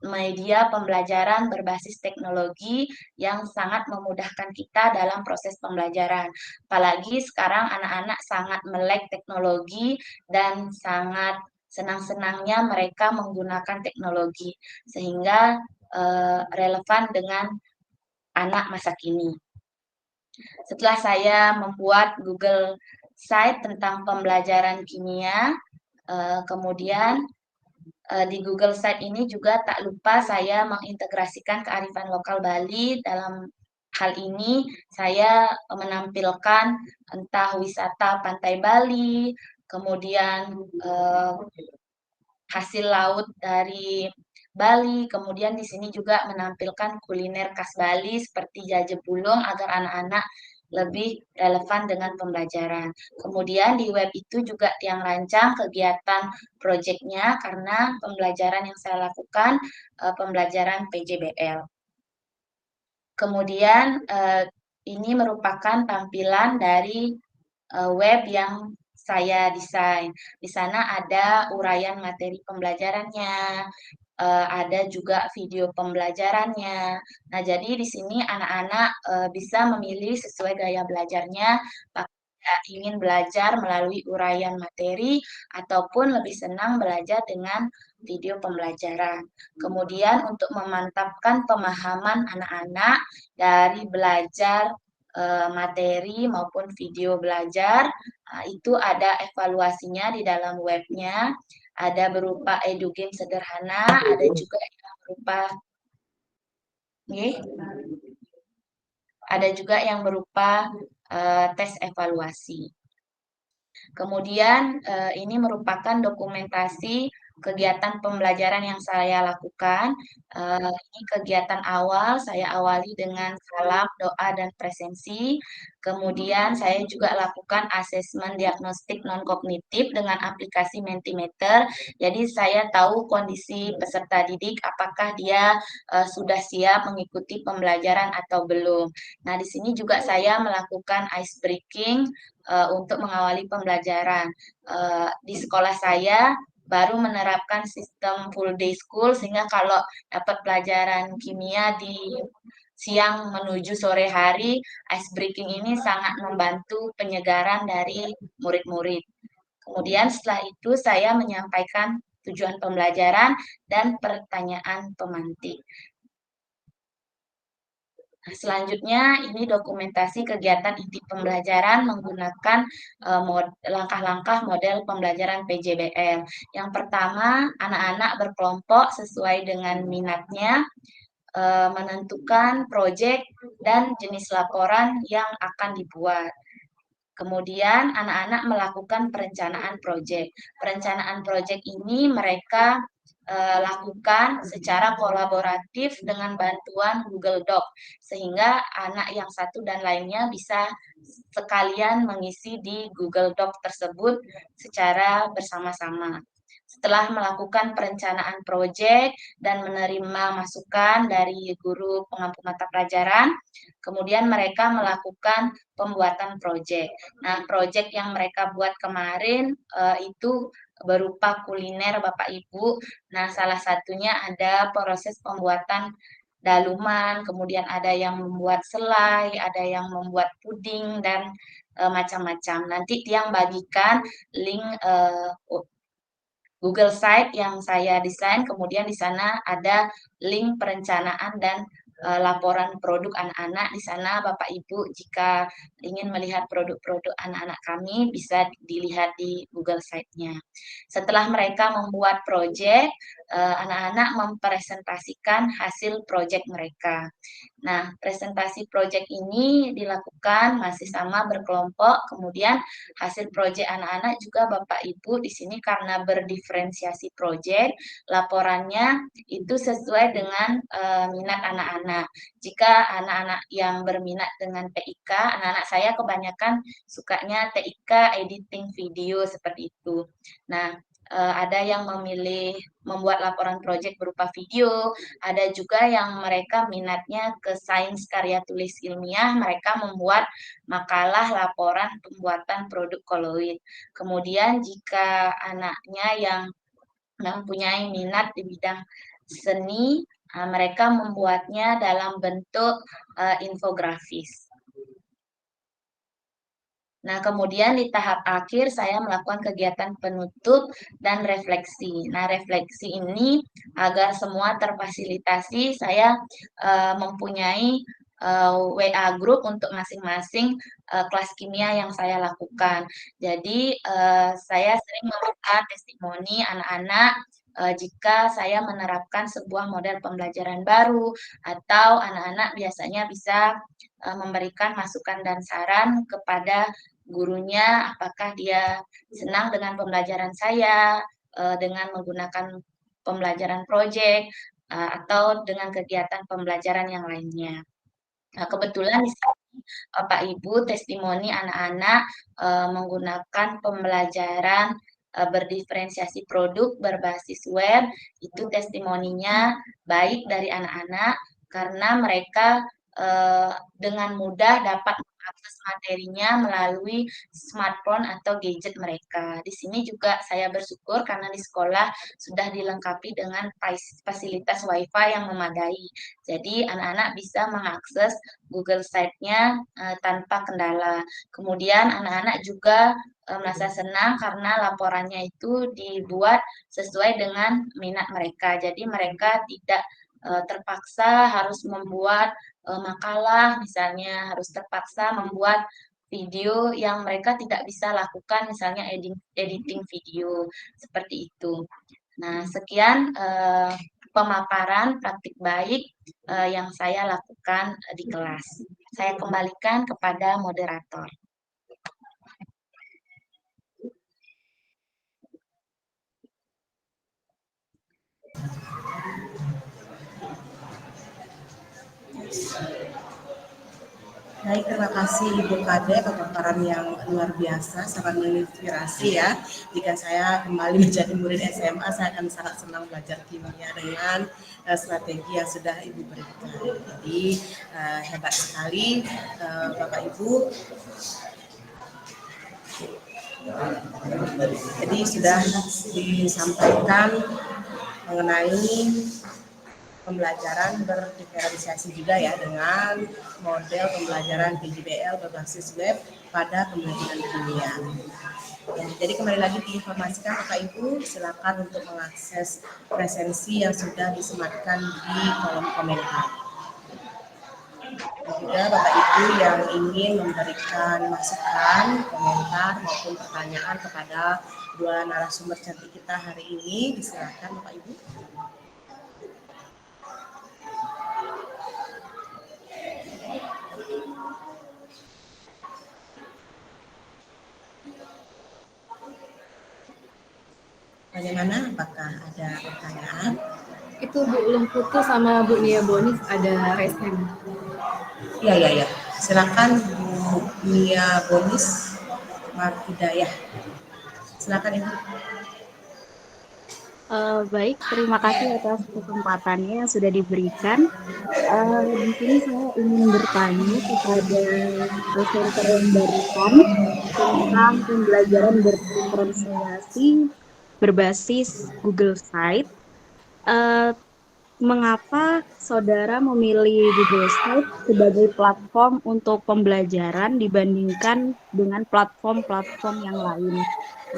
media pembelajaran berbasis teknologi yang sangat memudahkan kita dalam proses pembelajaran. Apalagi sekarang anak-anak sangat melek teknologi dan sangat senang-senangnya mereka menggunakan teknologi, sehingga relevan dengan anak masa kini. Setelah saya membuat Google Site tentang pembelajaran kimia, kemudian di Google Site ini juga tak lupa saya mengintegrasikan kearifan lokal Bali. Dalam hal ini saya menampilkan entah wisata pantai Bali, kemudian hasil laut dari Bali, kemudian di sini juga menampilkan kuliner khas Bali seperti jajebulung agar anak-anak lebih relevan dengan pembelajaran. Kemudian di web itu juga yang rancang kegiatan proyeknya karena pembelajaran yang saya lakukan pembelajaran PJBL. Kemudian ini merupakan tampilan dari web yang saya desain. Di sana ada uraian materi pembelajarannya, ada juga video pembelajarannya. Nah, jadi di sini anak-anak bisa memilih sesuai gaya belajarnya, apakah ingin belajar melalui uraian materi ataupun lebih senang belajar dengan video pembelajaran. Kemudian untuk memantapkan pemahaman anak-anak dari belajar materi maupun video belajar, itu ada evaluasinya di dalam webnya. Ada berupa edugame sederhana, ada juga yang berupa ada juga yang berupa tes evaluasi. Kemudian ini merupakan dokumentasi kegiatan pembelajaran yang saya lakukan. Ini kegiatan awal, saya awali dengan salam, doa, dan presensi. Kemudian saya juga lakukan asesmen diagnostik non-kognitif dengan aplikasi Mentimeter. Jadi saya tahu kondisi peserta didik, apakah dia sudah siap mengikuti pembelajaran atau belum. Nah, di sini juga saya melakukan ice breaking untuk mengawali pembelajaran. Di sekolah saya baru menerapkan sistem full day school, sehingga kalau dapat pelajaran kimia di siang menuju sore hari, ice breaking ini sangat membantu penyegaran dari murid-murid. Kemudian setelah itu saya menyampaikan tujuan pembelajaran dan pertanyaan pemantik. Nah, selanjutnya ini dokumentasi kegiatan inti pembelajaran menggunakan langkah-langkah model pembelajaran PJBL. Yang pertama, anak-anak berkelompok sesuai dengan minatnya, menentukan proyek dan jenis laporan yang akan dibuat. Kemudian anak-anak melakukan perencanaan proyek. Perencanaan proyek ini mereka lakukan secara kolaboratif dengan bantuan Google Doc, sehingga anak yang satu dan lainnya bisa sekalian mengisi di Google Doc tersebut secara bersama-sama. Setelah melakukan perencanaan proyek dan menerima masukan dari guru pengampu mata pelajaran, kemudian mereka melakukan pembuatan proyek. Nah, proyek yang mereka buat kemarin itu berupa kuliner Bapak Ibu. Nah, salah satunya ada proses pembuatan daluman, kemudian ada yang membuat selai, ada yang membuat puding, dan macam-macam. Nanti Tiang bagikan link Google Site yang saya desain, kemudian di sana ada link perencanaan dan laporan produk anak-anak. Di sana Bapak Ibu jika ingin melihat produk-produk anak-anak kami bisa dilihat di Google Site-nya. Setelah mereka membuat proyek, anak-anak mempresentasikan hasil proyek mereka. Nah, presentasi proyek ini dilakukan masih sama berkelompok, kemudian hasil proyek anak-anak juga Bapak Ibu di sini karena berdiferensiasi proyek, laporannya itu sesuai dengan minat anak-anak. Jika anak-anak yang berminat dengan TIK, anak-anak saya kebanyakan sukanya TIK editing video seperti itu. Nah, ada yang memilih membuat laporan proyek berupa video, ada juga yang mereka minatnya ke sains karya tulis ilmiah, mereka membuat makalah laporan pembuatan produk koloid. Kemudian jika anaknya yang mempunyai minat di bidang seni, mereka membuatnya dalam bentuk infografis. Nah, kemudian di tahap akhir saya melakukan kegiatan penutup dan refleksi. Nah, refleksi ini agar semua terfasilitasi, saya mempunyai WA group untuk masing-masing kelas kimia yang saya lakukan. Jadi, saya sering meminta testimoni anak-anak jika saya menerapkan sebuah model pembelajaran baru, atau anak-anak biasanya bisa memberikan masukan dan saran kepada gurunya, apakah dia senang dengan pembelajaran saya, dengan menggunakan pembelajaran proyek, atau dengan kegiatan pembelajaran yang lainnya. Nah, kebetulan di sini Bapak Ibu testimoni anak-anak menggunakan pembelajaran berdiferensiasi produk berbasis web, itu testimoninya baik dari anak-anak karena mereka dengan mudah dapat mengakses materinya melalui smartphone atau gadget mereka. Di sini juga saya bersyukur karena di sekolah sudah dilengkapi dengan fasilitas WiFi yang memadai. Jadi anak-anak bisa mengakses Google Site-nya tanpa kendala. Kemudian anak-anak juga merasa senang karena laporannya itu dibuat sesuai dengan minat mereka. Jadi mereka tidak terpaksa harus membuat makalah, misalnya harus terpaksa membuat video yang mereka tidak bisa lakukan, misalnya editing video, seperti itu. Nah, sekian pemaparan praktik baik yang saya lakukan di kelas. Saya kembalikan kepada moderator. Baik, terima kasih Ibu Kade, pemaparan yang luar biasa, sangat menginspirasi ya. Jika saya kembali menjadi murid SMA, saya akan sangat senang belajar kimia dengan strategi yang sudah Ibu berikan. Jadi hebat sekali Bapak Ibu. Jadi sudah disampaikan mengenai pembelajaran berdiferensiasi juga ya dengan model pembelajaran PJBL berbasis web pada pembelajaran kimia. Jadi kembali lagi diinformasikan Bapak Ibu, silakan untuk mengakses presensi yang sudah disematkan di kolom komentar. Dan juga Bapak Ibu yang ingin memberikan masukan, komentar maupun pertanyaan kepada dua narasumber cantik kita hari ini, silakan Bapak Ibu. Bagaimana? Apakah ada pertanyaan? Itu Bu Lengkutu sama Bu Nia Bonis ada raise hand. Iya. Silakan Bu Nia Bonis Marhidayah. Silakan Ibu. Baik, terima kasih atas kesempatannya yang sudah diberikan. Di sini saya ingin bertanya kepada presenter yang barusan tentang pembelajaran berdiferensiasi berbasis Google Site. Mengapa saudara memilih Google Site sebagai platform untuk pembelajaran dibandingkan dengan platform-platform yang lain?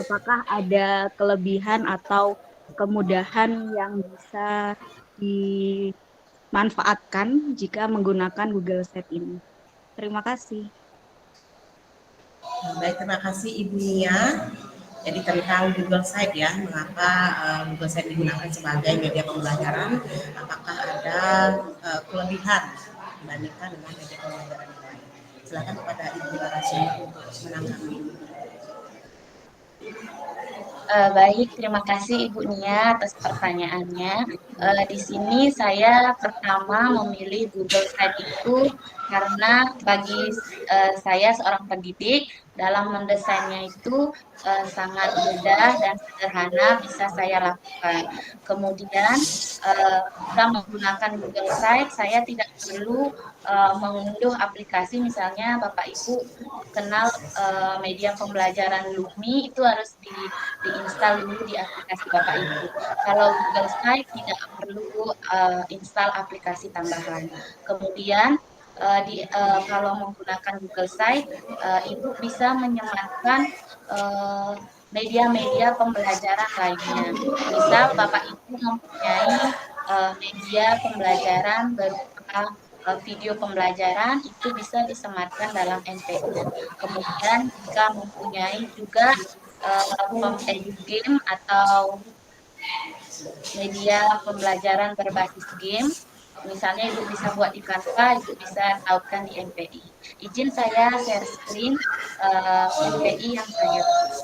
Apakah ada kelebihan atau kemudahan yang bisa manfaatkan jika menggunakan Google Sheet ini. Terima kasih. Baik, terima kasih Ibu Nia. Jadi tentang Google Site ya, mengapa Google Site digunakan sebagai media pembelajaran, apakah ada kelebihan dibandingkan dengan media pembelajaran yang lain. Silakan kepada Ibu narasumber untuk menanggapi. Baik, terima kasih Ibu Nia atas pertanyaannya. Di sini saya pertama memilih Google Site itu karena bagi saya seorang pendidik dalam mendesainnya itu sangat mudah dan sederhana bisa saya lakukan. Kemudian jika menggunakan Google Site, saya tidak perlu mengunduh aplikasi, misalnya Bapak Ibu kenal media pembelajaran Lumi itu harus diinstal dulu di aplikasi Bapak Ibu. Kalau Google Site tidak perlu install aplikasi tambahan. Kemudian kalau menggunakan Google Site, Ibu bisa menyematkan media-media pembelajaran lainnya. Misal Bapak Ibu mempunyai media pembelajaran berupa video pembelajaran itu bisa disematkan dalam MPI. Kemudian jika mempunyai juga edu game atau media pembelajaran berbasis game, misalnya Ibu bisa buat di Canva, Ibu bisa tautkan di MPI. Izin saya share screen MPI yang saya buat.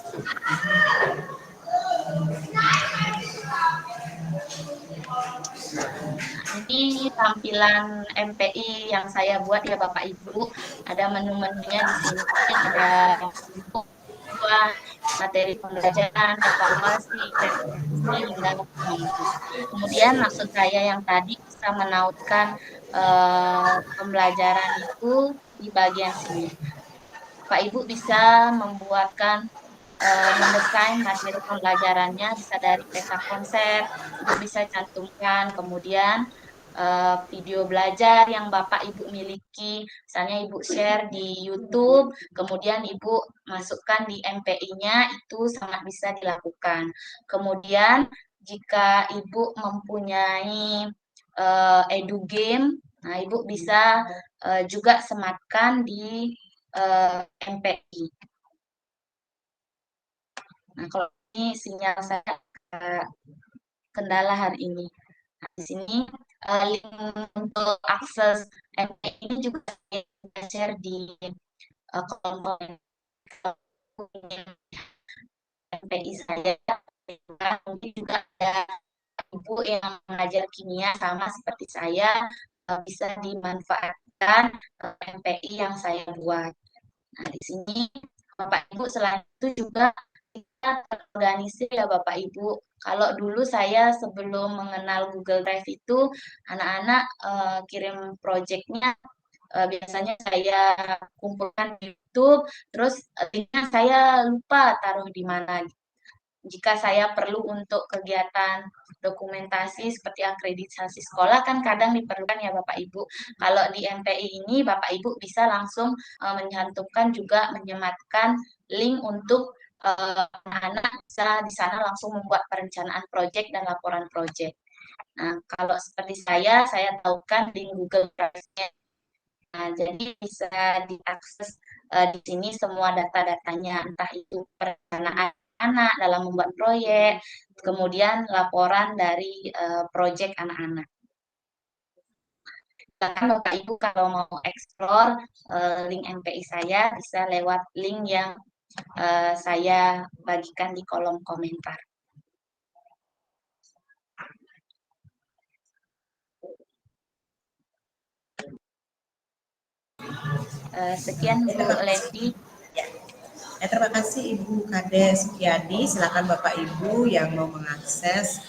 Ini tampilan MPI yang saya buat ya Bapak Ibu. Ada menu-menunya di sini, ada materi pembelajaran, evaluasi, referensi, hingga dokumentasi. Kemudian maksud saya yang tadi bisa menautkan pembelajaran itu di bagian sini. Pak Ibu bisa mendesain materi pembelajarannya, bisa dari peta konsep, Ibu bisa cantumkan, kemudian video belajar yang Bapak Ibu miliki, misalnya Ibu share di YouTube, kemudian Ibu masukkan di MPI-nya, itu sangat bisa dilakukan. Kemudian jika Ibu mempunyai edu game, nah Ibu bisa juga sematkan di MPI. Nah, kalau ini sinyal saya kendala hari ini. Nah, di sini link untuk akses MPI ini juga saya share di kolom MPI saya. Mungkin juga ada ibu yang mengajar kimia sama seperti saya, bisa dimanfaatkan MPI yang saya buat. Nah, di sini Bapak Ibu selain itu juga kita terorganisir ya Bapak Ibu. Kalau dulu saya sebelum mengenal Google Drive itu, anak-anak kirim proyeknya biasanya saya kumpulkan di YouTube, terus linknya saya lupa taruh di mana. Jika saya perlu untuk kegiatan dokumentasi seperti akreditasi sekolah kan kadang diperlukan ya Bapak Ibu. Kalau di MPI ini Bapak Ibu bisa langsung mencantumkan juga menyematkan link untuk anak-anak bisa di sana langsung membuat perencanaan proyek dan laporan proyek. Nah, kalau seperti saya tahukan di Google Drive-nya. Nah, jadi bisa diakses di sini semua data-datanya, entah itu perencanaan anak dalam membuat proyek, kemudian laporan dari proyek anak-anak. Bahkan Bapak Ibu kalau mau explore link MPI saya bisa lewat link yang saya bagikan di kolom komentar. Sekian Bu Lenti. Terima kasih Ibu Kade Sukiadi. Silakan Bapak Ibu yang mau mengakses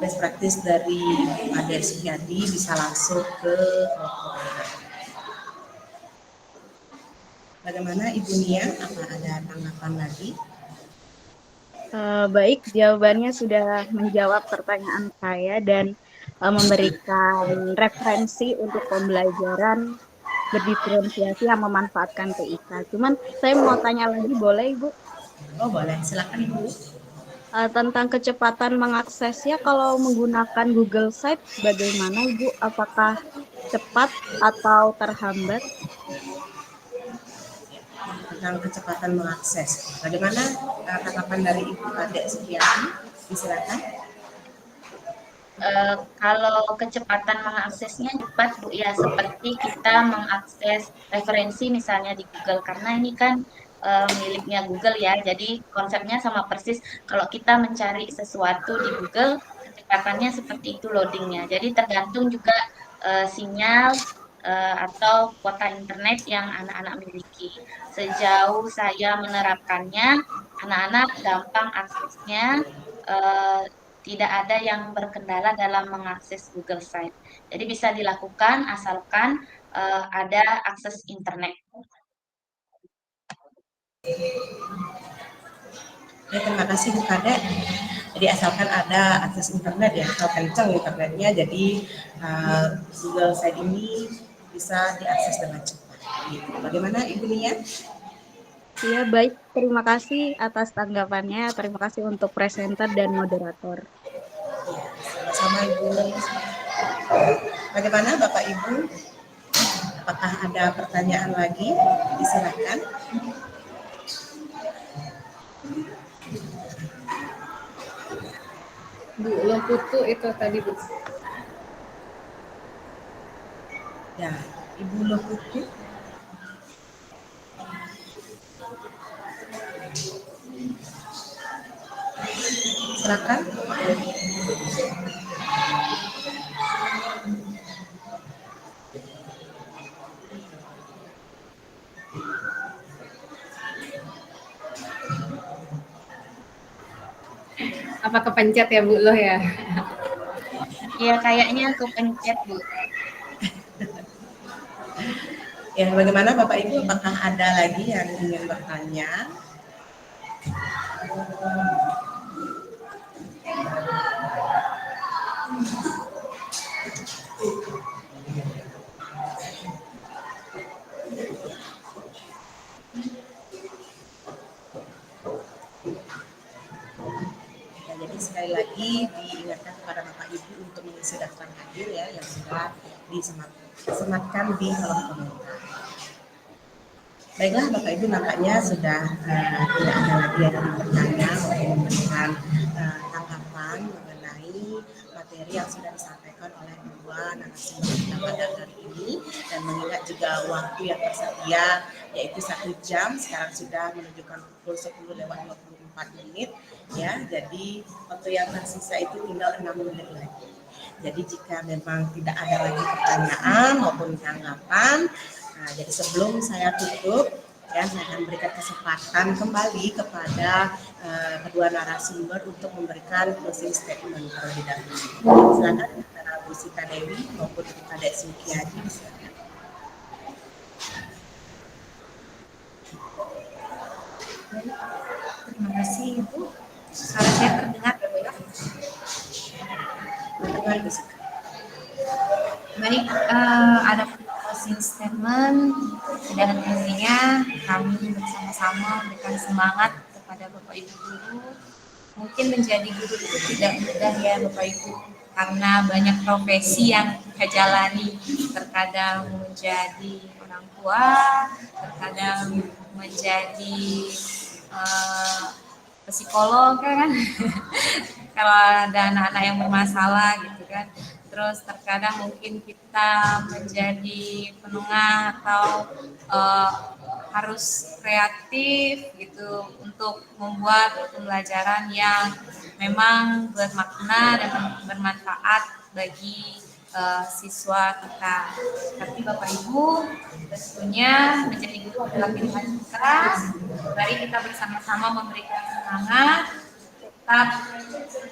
best practice dari Kade Sukiadi bisa langsung ke bagaimana Ibu Nia? Apa ada tanggapan lagi? Baik, jawabannya sudah menjawab pertanyaan saya dan memberikan referensi untuk pembelajaran berdiferensiasi yang memanfaatkan TIK. Cuman saya mau tanya lagi, boleh Ibu? Oh boleh, silakan Ibu. Tentang kecepatan mengaksesnya kalau menggunakan Google Sites bagaimana Ibu? Apakah cepat atau terhambat? Tentang kecepatan mengakses. Bagaimana tanggapan dari Ibu Kadek Sukiati? Silakan. Kalau kecepatan mengaksesnya cepat Bu ya, seperti kita mengakses referensi misalnya di Google, karena ini kan miliknya Google ya, jadi konsepnya sama persis kalau kita mencari sesuatu di Google, kecepatannya seperti itu loadingnya. Jadi tergantung juga sinyal atau kuota internet yang anak-anak miliki. Sejauh saya menerapkannya, anak-anak gampang aksesnya, eh, tidak ada yang berkendala dalam mengakses Google Site. Jadi bisa dilakukan asalkan ada akses internet. Ya, terima kasih Bu Kadek. Jadi asalkan ada akses internet ya, kalau kencang internetnya, jadi Google Site ini bisa diakses dengan cepat. Gitu. Bagaimana Ibu Nia? Iya, baik. Terima kasih atas tanggapannya. Terima kasih untuk presenter dan moderator. Sama-sama Ibu. Bagaimana Bapak Ibu? Apakah ada pertanyaan lagi? Silakan. Bu Lemputu itu tadi Bu. Ya, Ibu Lemputu. Silakan. Apa kepencet ya Bu Loh ya? Ya kayaknya kepencet Bu. Ya, bagaimana Bapak Ibu? Apakah ada lagi yang ingin bertanya? Ya, jadi sekali lagi diingatkan kepada Bapak Ibu untuk mengisi daftar hadir ya yang sudah disematkan di kolom komentar. Baiklah Bapak Ibu, nampaknya sudah tidak ada lagi yang ingin bertanya atau memberikan tanggapan mengenai materi yang sudah disampaikan oleh dua narasumber kita pada hari ini, dan mengingat juga waktu yang tersedia yaitu 1 jam, sekarang sudah menunjukkan pukul 10:24 ya, jadi waktu yang tersisa itu tinggal 6 menit lagi. Jadi jika memang tidak ada lagi pertanyaan maupun tanggapan, jadi sebelum saya tutup, ya, saya akan berikan kesempatan kembali kepada kedua narasumber untuk memberikan closing statement terlebih dahulu. Silakan antara Bu Sita Dewi maupun Bu Kadek Sukiati. Terima kasih Ibu. Suara saya terdengar ya Bu ya? Terdengar Bu Sita. Baik, ada closing statement, dan intinya kami bersama-sama memberikan semangat kepada Bapak Ibu guru. Mungkin menjadi guru itu tidak mudah ya Bapak Ibu, karena banyak profesi yang kita jalani. Terkadang menjadi orang tua, terkadang menjadi psikolog kan. Kalau ada anak-anak yang bermasalah gitu kan. Terus terkadang mungkin kita menjadi penengah atau harus kreatif gitu untuk membuat pembelajaran yang memang bermakna dan bermanfaat bagi siswa kita. Tapi Bapak Ibu, tentunya menjadi guru adalah pilihan kita. Mari kita bersama-sama memberikan semangat, tetap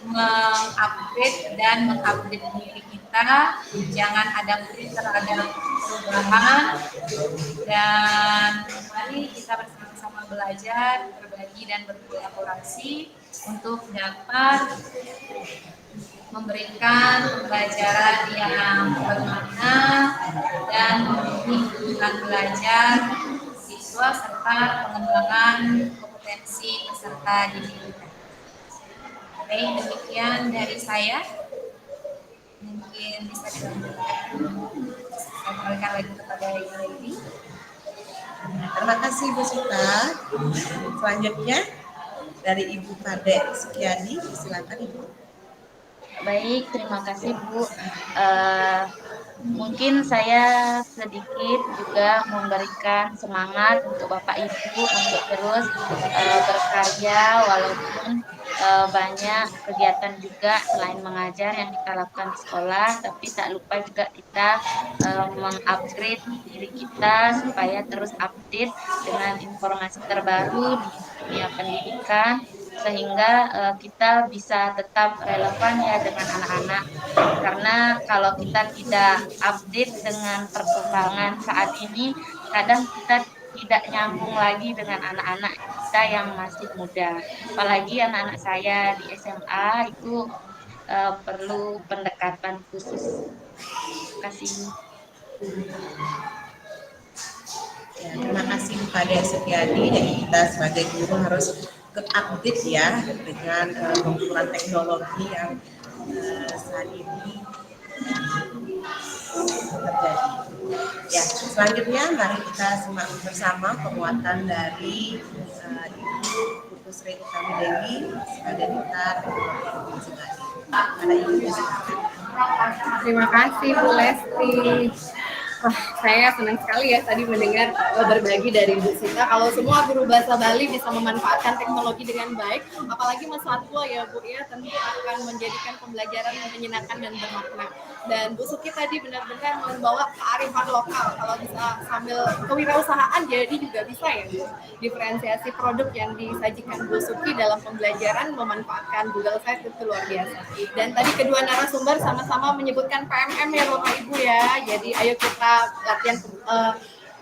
mengupgrade dan mengupdate diri kita, jangan ada kritik terhadap perubahan, dan mari kita bersama-sama belajar, berbagi dan berkolaborasi untuk dapat memberikan pembelajaran yang bermakna dan memenuhi kebutuhan belajar siswa serta pengembangan kompetensi peserta didik kita. Baik, demikian dari saya. Mungkin bisa dilanjutkan. Saya kembalikan lagi kepada Ibu Lady. Terima kasih Bu Sita. Selanjutnya dari Ibu Kadek Sukiadi, silakan Ibu. Baik, terima kasih Bu. Mungkin saya sedikit juga memberikan semangat untuk Bapak Ibu untuk terus berkarya walaupun banyak kegiatan juga selain mengajar yang kita lakukan di sekolah, tapi tak lupa juga kita mengupgrade diri kita supaya terus update dengan informasi terbaru di dunia pendidikan sehingga kita bisa tetap relevan ya dengan anak-anak. Karena kalau kita tidak update dengan perkembangan saat ini, kadang kita tidak nyambung lagi dengan anak-anak kita yang masih muda. Apalagi anak-anak saya di SMA itu perlu pendekatan khusus. Terima kasih. Ya, terima kasih kepada Sukiadi. Jadi kita sebagai guru harus update ya dengan kemampuan teknologi yang saat ini terjadi. Ya, selanjutnya mari kita simak bersama penguatan dari Ibu Putu Sri Utami Dewi sebagai Duta Teknologi Provinsi Bali. Ada Ibu silakan. Terima kasih Bu Lesti. Saya senang sekali ya tadi mendengar berbagi dari Bu Sita. Kalau semua guru bahasa Bali bisa memanfaatkan teknologi dengan baik, apalagi masa tua ya Bu ya, tentu akan menjadikan pembelajaran yang menyenangkan dan bermakna. Dan Bu Suki tadi benar-benar membawa kearifan lokal. Kalau bisa sambil kewirausahaan jadi juga bisa ya Bu. Diferensiasi produk yang disajikan Bu Suki dalam pembelajaran memanfaatkan Google Sites itu luar biasa. Dan tadi kedua narasumber sama-sama menyebutkan PMM ya Bapak Ibu ya. Jadi ayo kita latihan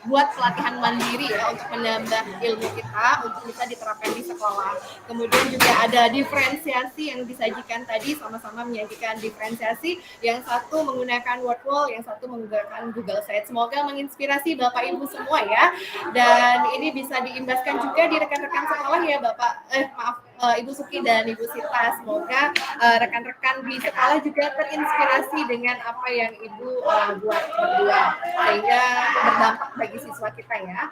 buat pelatihan mandiri ya untuk menambah ilmu kita untuk bisa diterapkan di sekolah. Kemudian juga ada diferensiasi yang disajikan tadi, sama-sama menyajikan diferensiasi. Yang satu menggunakan word wall, yang satu menggunakan Google Sites. Semoga menginspirasi Bapak Ibu semua ya. Dan ini bisa diimbaskan juga di rekan-rekan sekolah ya Ibu Suki dan Ibu Sita. Semoga rekan-rekan di sekolah juga terinspirasi dengan apa yang Ibu buat berdua sehingga berdampak bagi siswa kita ya.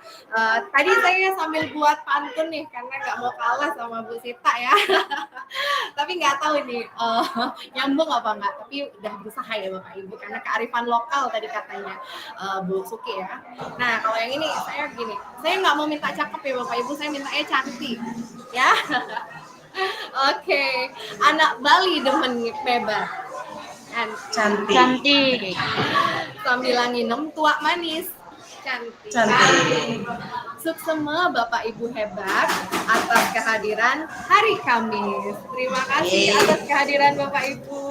Tadi saya sambil buat pantun nih karena nggak mau kalah sama Bu Sita ya. Tapi nggak tahu nih nyambung apa nggak. Tapi udah berusaha ya Bapak Ibu karena kearifan lokal tadi katanya Bu Suki ya. Nah kalau yang ini saya gini, saya nggak mau minta cakep ya Bapak Ibu, saya mintanya cantik ya. Oke, anak Bali demen bebas. Cantik. Sambil nginem tua manis. Cantik. Suksema Bapak Ibu hebat atas kehadiran hari Kamis. Terima kasih atas kehadiran Bapak Ibu.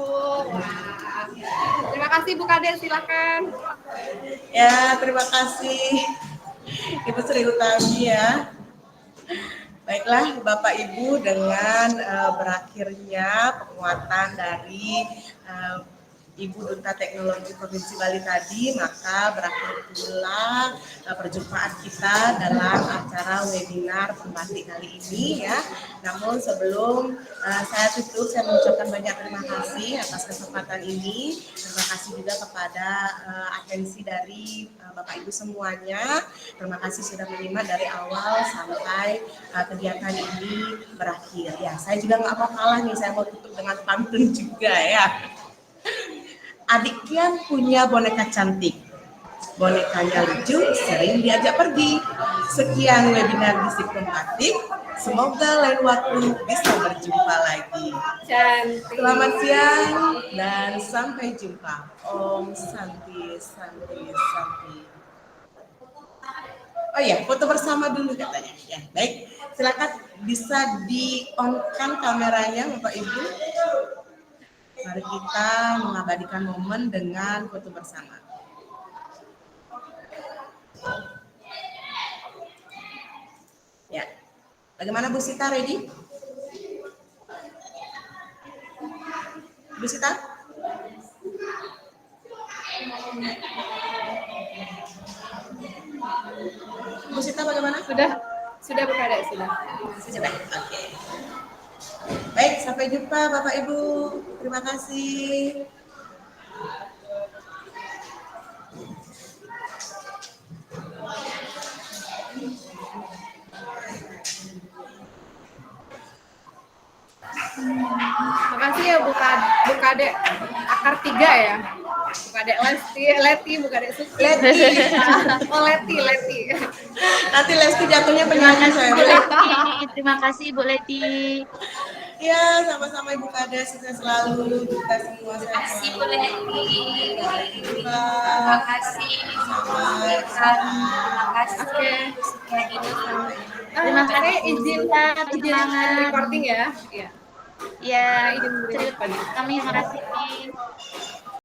Wah. Terima kasih Bu Kades, silakan. Ya, terima kasih Ibu Sri Utami ya. Baiklah Bapak Ibu, dengan berakhirnya penguatan dari Ibu Duta Teknologi Provinsi Bali tadi, maka berakhir pula perjumpaan kita dalam acara webinar pembatik kali ini ya. Namun sebelum saya tutup, saya mengucapkan banyak terima kasih atas kesempatan ini. Terima kasih juga kepada atensi dari Bapak Ibu semuanya. Terima kasih sudah menyimak dari awal sampai kegiatan ini berakhir. Ya, saya juga nggak mau kalah nih, saya mau tutup dengan pantun juga ya. Adik Kian punya boneka cantik. Bonekanya lucu, sering diajak pergi. Sekian webinar Bisik Pembatik. Semoga lain waktu bisa berjumpa lagi. Cantik. Selamat siang dan sampai jumpa. Om Santi, Santi, Santi. Oh ya, foto bersama dulu katanya. Ya, baik. Silakan bisa di-on-kan kameranya Bapak Ibu. Mari kita mengabadikan momen dengan foto bersama. Ya, bagaimana Bu Sita, ready? Bu Sita? Bu Sita bagaimana? Sudah Bu Kades, sudah. Sudah. Oke. Baik, sampai jumpa Bapak Ibu. Terima kasih. Makasih ya Bu Kade akar 3 ya. Bu Kade Leti, Bu Kade Suci. Leti. Oh Leti. Nanti Lesti jatuhnya Terima penyanyi kasih saya. Bu Leti. Terima kasih Bu Leti. Ya, sama-sama Ibu Kade, sukses selalu. Kita semua Terima kasih Bu sehat. Leti. Terima Terima kasih. Terima kasih. Oke. Sekian ini. Terima Saya kasih. izin Semangat. recording ya. Iya. Ya, Saya izin cerita recording. kami terima kasih.